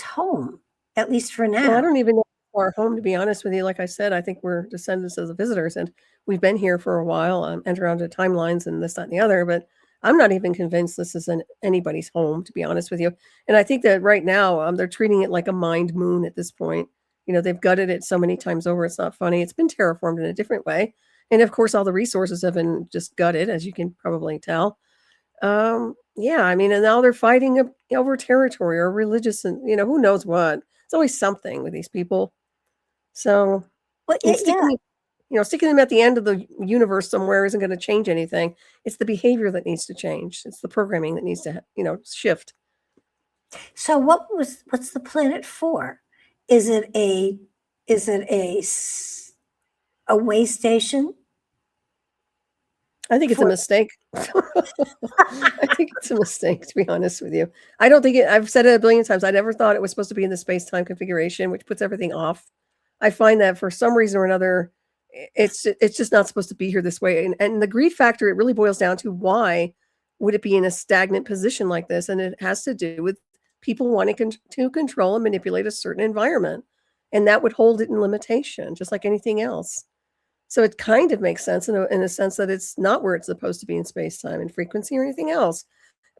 home, at least for now. Well, I don't even know our home, to be honest with you. Like I said, I think we're descendants of the visitors, and we've been here for a while. Enter onto timelines and this, that, and the other, but I'm not even convinced this is anybody's home, to be honest with you. And I think that right now they're treating it like a mined moon at this point. They've gutted it so many times over. It's not funny. It's been terraformed in a different way. And of course, all the resources have been just gutted, as you can probably tell. I mean, and now they're fighting over territory or religious and, who knows what. It's always something with these people. So sticking them at the end of the universe somewhere isn't going to change anything. It's the behavior that needs to change. It's the programming that needs to, shift. So what's the planet for? Is it a way station? I think it's a mistake. I think it's a mistake, to be honest with you. I don't think I've said it a billion times. I never thought it was supposed to be in the space-time configuration, which puts everything off. I find that for some reason or another, it's just not supposed to be here this way. And the greed factor, it really boils down to why would it be in a stagnant position like this? And it has to do with people wanting to control and manipulate a certain environment. And that would hold it in limitation, just like anything else. So it kind of makes sense in a sense that it's not where it's supposed to be in space-time and frequency or anything else,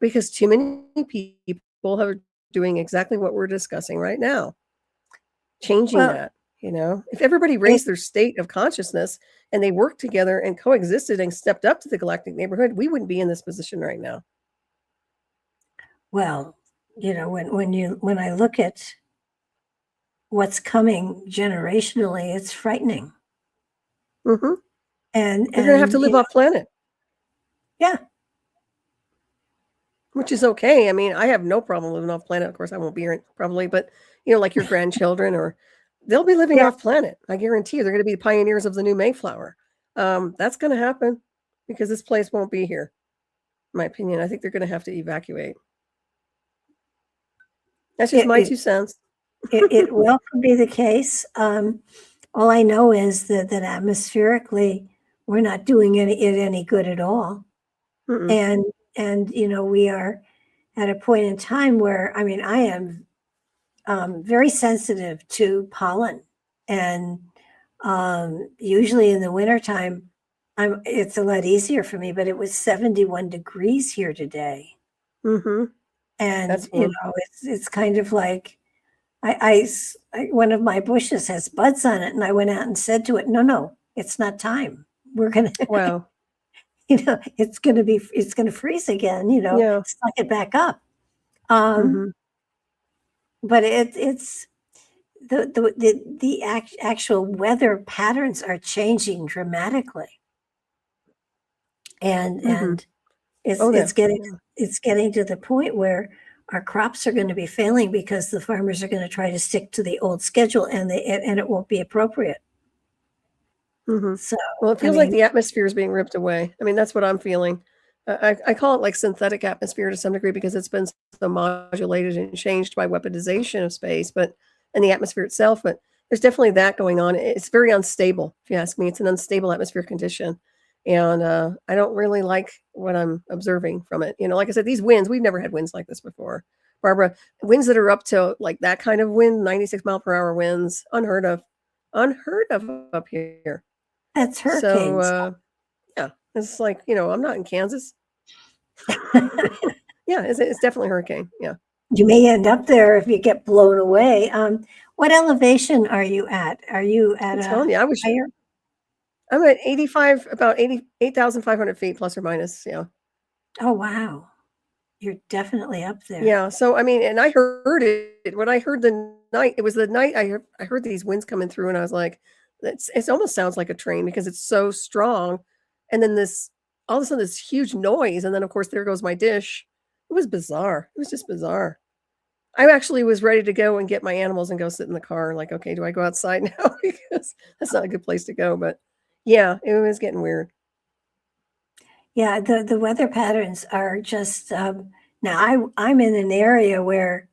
because too many people are doing exactly what we're discussing right now, changing that. If everybody raised their state of consciousness and they worked together and coexisted and stepped up to the galactic neighborhood, we wouldn't be in this position right now. Well, when I look at what's coming generationally, it's frightening. Mm-hmm. And we're going to have to live off planet. Yeah. Which is okay. I mean, I have no problem living off planet. Of course, I won't be here probably, but like your grandchildren or they'll be living off planet. I guarantee you, they're going to be the pioneers of the new Mayflower. That's going to happen because this place won't be here. In my opinion, I think they're going to have to evacuate. That's just my 2 cents. It will be the case. All I know is that atmospherically, we're not doing it any good at all. Mm-mm. And we are at a point in time where, I mean, I am very sensitive to pollen, and usually in the wintertime, it's a lot easier for me, but it was 71 degrees here today. Mm-hmm. And, it's kind of like, I one of my bushes has buds on it, and I went out and said to it, no, it's not time. We're going to, wow. It's going to freeze again, suck it back up. But it's the actual weather patterns are changing dramatically. And it's getting to the point where our crops are going to be failing because the farmers are going to try to stick to the old schedule, and it won't be appropriate. Mm-hmm. So, well, it feels like the atmosphere is being ripped away. I mean, that's what I'm feeling. I call it like synthetic atmosphere to some degree because it's been so modulated and changed by weaponization of space, and the atmosphere itself. But there's definitely that going on. It's very unstable, if you ask me. It's an unstable atmosphere condition. And I don't really like what I'm observing from it. Like I said, these winds, we've never had winds like this before. Barbara, winds that are up to like that kind of wind, 96 mile per hour winds, unheard of up here. That's So, hurricanes. yeah, it's like, I'm not in Kansas. Yeah, it's definitely hurricane. Yeah. You may end up there if you get blown away. What elevation are you at? Are you at I'm a telling you, higher? I'm at 85, about 88,500 feet plus or minus. Yeah. Oh, wow. You're definitely up there. Yeah. So, I mean, and I heard it when I heard it was the night I heard these winds coming through, and I was like, it almost sounds like a train because it's so strong. And then all of a sudden, this huge noise. And then, of course, there goes my dish. It was bizarre. It was just bizarre. I actually was ready to go and get my animals and go sit in the car. Like, okay, do I go outside now? Because that's not a good place to go. But yeah, it was getting weird. Yeah, the weather patterns are just now I'm in an area where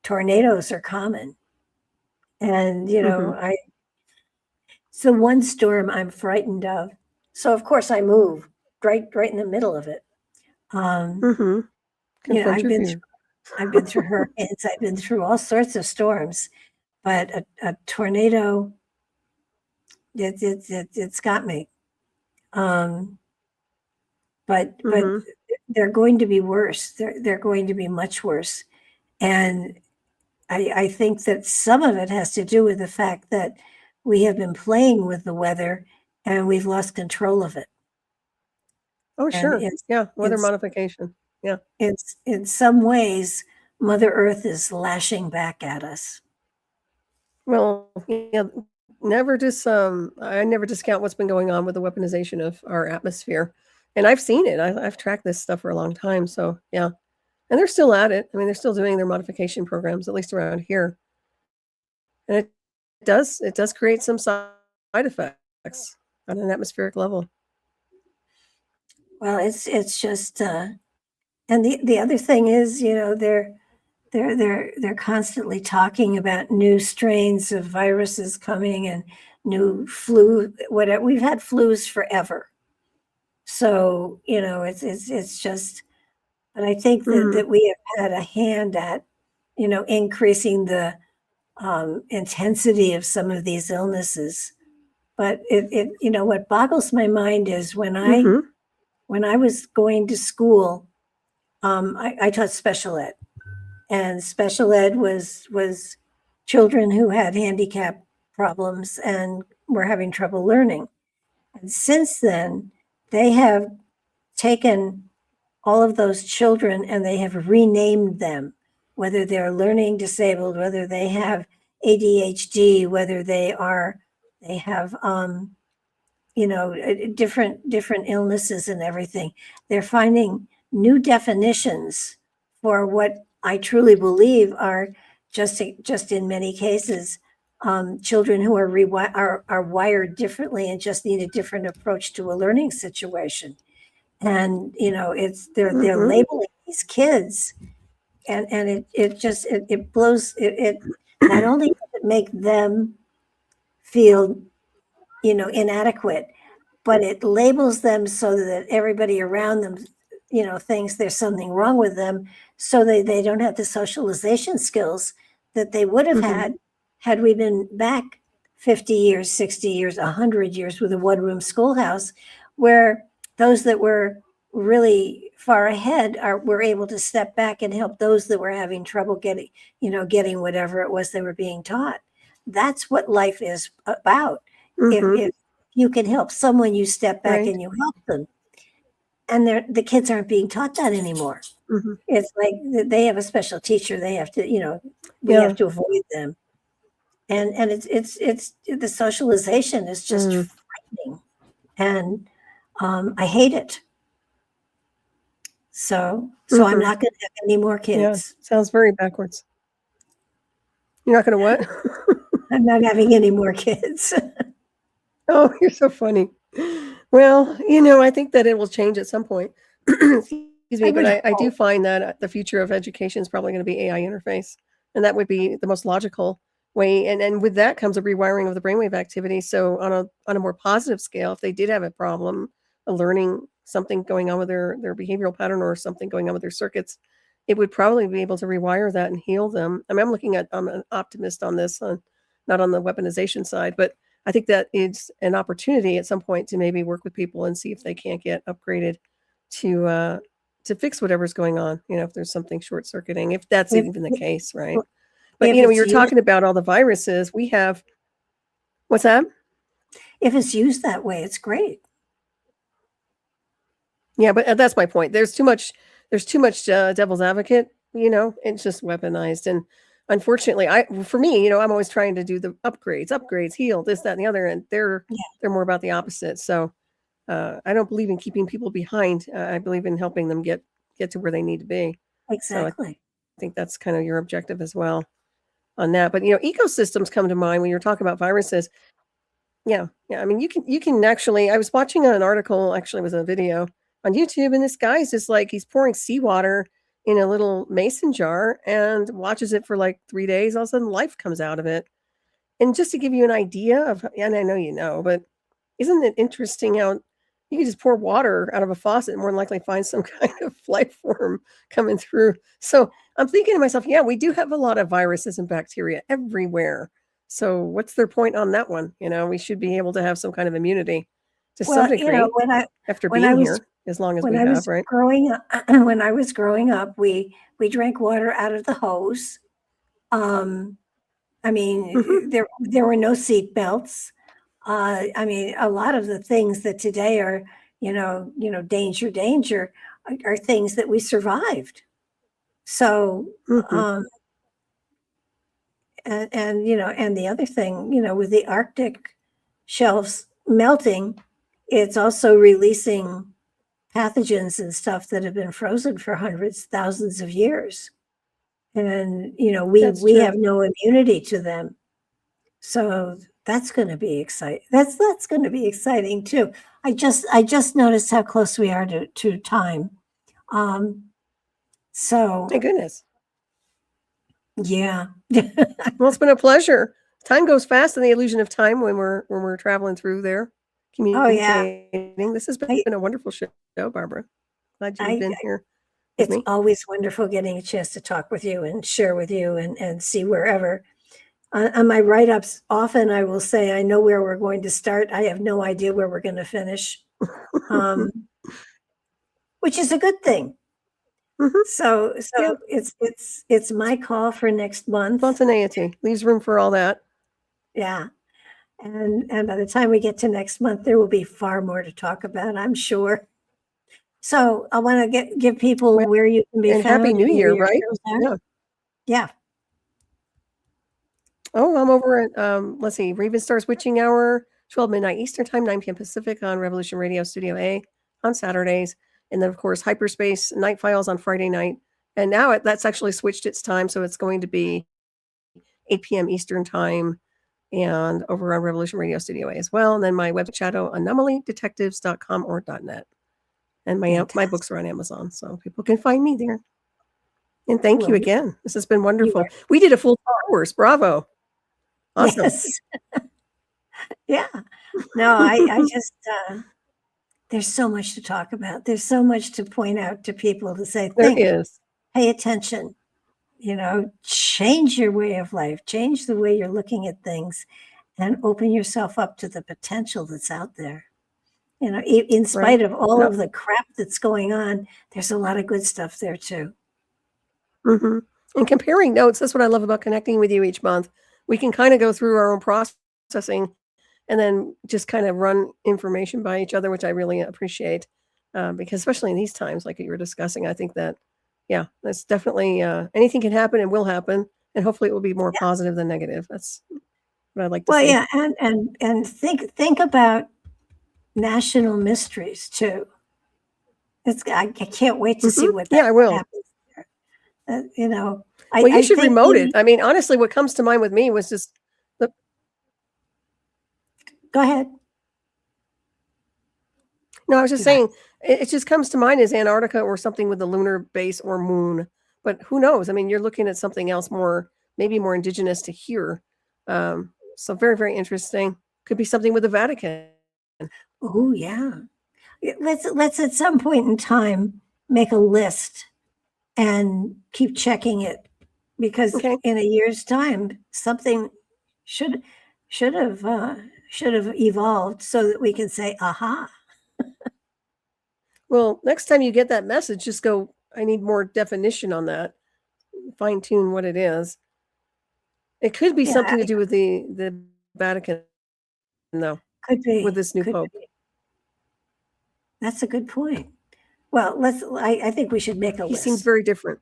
tornadoes are common. And it's the one storm I'm frightened of. So of course I move right in the middle of it. Mm-hmm. Confront your fear. I've been through hurricanes, I've been through all sorts of storms, but a tornado, it's got me. But they're going to be worse. They're going to be much worse. And I think that some of it has to do with the fact that we have been playing with the weather and we've lost control of it. Oh, And sure. Yeah, weather modification. Yeah. It's in some ways, Mother Earth is lashing back at us. Well, yeah, I never discount what's been going on with the weaponization of our atmosphere. And I've seen it. I've tracked this stuff for a long time. So, yeah. And they're still at it. I mean, they're still doing their modification programs, at least around here. And it does create some side effects on an atmospheric level. Well, it's just and the other thing is, they're constantly talking about new strains of viruses coming and new flu, whatever. We've had flus forever. So, it's just, but I think that we have had a hand at, increasing the intensity of some of these illnesses. But what boggles my mind is when I was going to school, I taught special ed, and special ed was children who had handicap problems and were having trouble learning. And since then, they have taken all of those children and they have renamed them, whether they're learning disabled, whether they have ADHD, whether they have different illnesses and everything. They're finding new definitions for what I truly believe are just in many cases children who are wired differently and just need a different approach to a learning situation. And they're labeling these kids, and it blows it. Not only does it make them feel inadequate, but it labels them so that everybody around them thinks there's something wrong with them, so they don't have the socialization skills that they would have had we been back 50 years, 60 years, 100 years with a one-room schoolhouse, where those that were really far ahead were able to step back and help those that were having trouble getting whatever it was they were being taught. That's what life is about. If you can help someone, you step back and you help them. And the kids aren't being taught that anymore. It's like they have a special teacher. They have to, we have to avoid them. And it's the socialization is just frightening. And I hate it. So I'm not going to have any more kids. Yeah, sounds very backwards. You're not going to what? I'm not having any more kids. Oh, you're so funny. Well, I think that it will change at some point. Excuse me, but I do find that the future of education is probably going to be AI interface, and that would be the most logical way. And with that comes a rewiring of the brainwave activity. So on a more positive scale, if they did have a problem learning something going on with their behavioral pattern or something going on with their circuits, it would probably be able to rewire that and heal them. I mean, I'm an optimist on this, not on the weaponization side, but I think that it's an opportunity at some point to maybe work with people and see if they can't get upgraded to fix whatever's going on. If there's something short circuiting, if that's If, even the case, right? if But when it's you're used, talking about all the viruses, we have what's that? if it's used that way, it's great. Yeah, but that's my point. There's too much devil's advocate, it's just weaponized. And unfortunately, for me, I'm always trying to do the upgrades, heal, this, that, and the other, and they're more about the opposite. So I don't believe in keeping people behind. I believe in helping them get to where they need to be. Exactly. So I think that's kind of your objective as well on that. But ecosystems come to mind when you're talking about viruses. Yeah. I mean, you can actually. I was watching an article. Actually, it was a video on YouTube, and this guy's just like he's pouring seawater in a little mason jar and watches it for like 3 days. All of a sudden, life comes out of it. And just to give you an idea of, and I know, but isn't it interesting how you can just pour water out of a faucet and more than likely find some kind of life form coming through? So I'm thinking to myself, yeah, we do have a lot of viruses and bacteria everywhere. So what's their point on that one? We should be able to have some kind of immunity to some degree after being here as long as we have, right? When I was growing up, we drank water out of the hose. I mean, there were no seat belts. I mean, a lot of the things that today are, danger are things that we survived. So, and the other thing, with the Arctic shelves melting, it's also releasing pathogens and stuff that have been frozen for hundreds, thousands of years. And, we have no immunity to them. So that's going to be exciting. That's going to be exciting too. I just noticed how close we are to time. So thank goodness. Yeah. Well, it's been a pleasure. Time goes fast in the illusion of time when we're traveling through there, communicating. Oh, yeah. This has been a wonderful show, Barbara. Glad you've been here. It's always wonderful getting a chance to talk with you and share with you and see wherever. On my write-ups, often I will say, I know where we're going to start. I have no idea where we're going to finish, which is a good thing. So yeah. It's my call for next month. Spontaneity leaves room for all that. Yeah. And by the time we get to next month, there will be far more to talk about, I'm sure. So I want to give people where you can be and found. Happy New Year, right? Yeah. Oh, I'm over at, let's see, Raven Star's Witching Hour, 12 midnight Eastern time, 9 p.m. Pacific on Revolution Radio Studio A on Saturdays. And then, of course, Hyperspace Night Files on Friday night. And now that's actually switched its time. So it's going to be 8 p.m. Eastern time and over on Revolution Radio Studio A as well. And then my web shadow, anomaliedetectives.com or .net. And my books are on Amazon, so people can find me there. And thank you again. This has been wonderful. We did a full 2 hours. Bravo. Awesome. Yes. Yeah. No, I just, there's so much to talk about. There's so much to point out to people to say, pay attention, change your way of life, change the way you're looking at things, and open yourself up to the potential that's out there. In spite of all of the crap that's going on, there's a lot of good stuff there too. And comparing notes, that's what I love about connecting with you each month. We can kind of go through our own processing and then just kind of run information by each other, which I really appreciate, because especially in these times, like you were discussing, I think that, that's definitely, anything can happen and will happen. And hopefully it will be more positive than negative. That's what I'd like to say. Well, yeah. And think about national mysteries too. I can't wait to see what I will. happens there. You should remote it. I mean, honestly, what comes to mind with me was just Go ahead. No, I was just saying, it just comes to mind as Antarctica or something with the lunar base or moon. But who knows? I mean, you're looking at something else maybe more indigenous to here. So very, very interesting. Could be something with the Vatican. Oh, yeah. let's at some point in time make a list and keep checking it, because Okay. in a year's time something should should have evolved so that we can say, aha. Well, next time you get that message, just go, I need more definition on that. Fine tune what it is. It could be Yeah, something to do with the Vatican, though, could be with this new could pope. be. That's a good point. Well, I think we should make a He list. seems very different.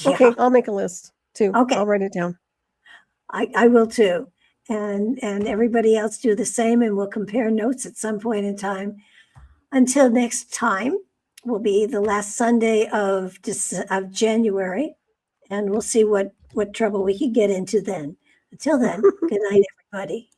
Yeah, Okay, I'll make a list too. Okay. I'll write it down. I will too. And everybody else do the same, and we'll compare notes at some point in time. Until next time, will be the last Sunday of January, and we'll see what trouble we can get into then. Until then, good night, everybody.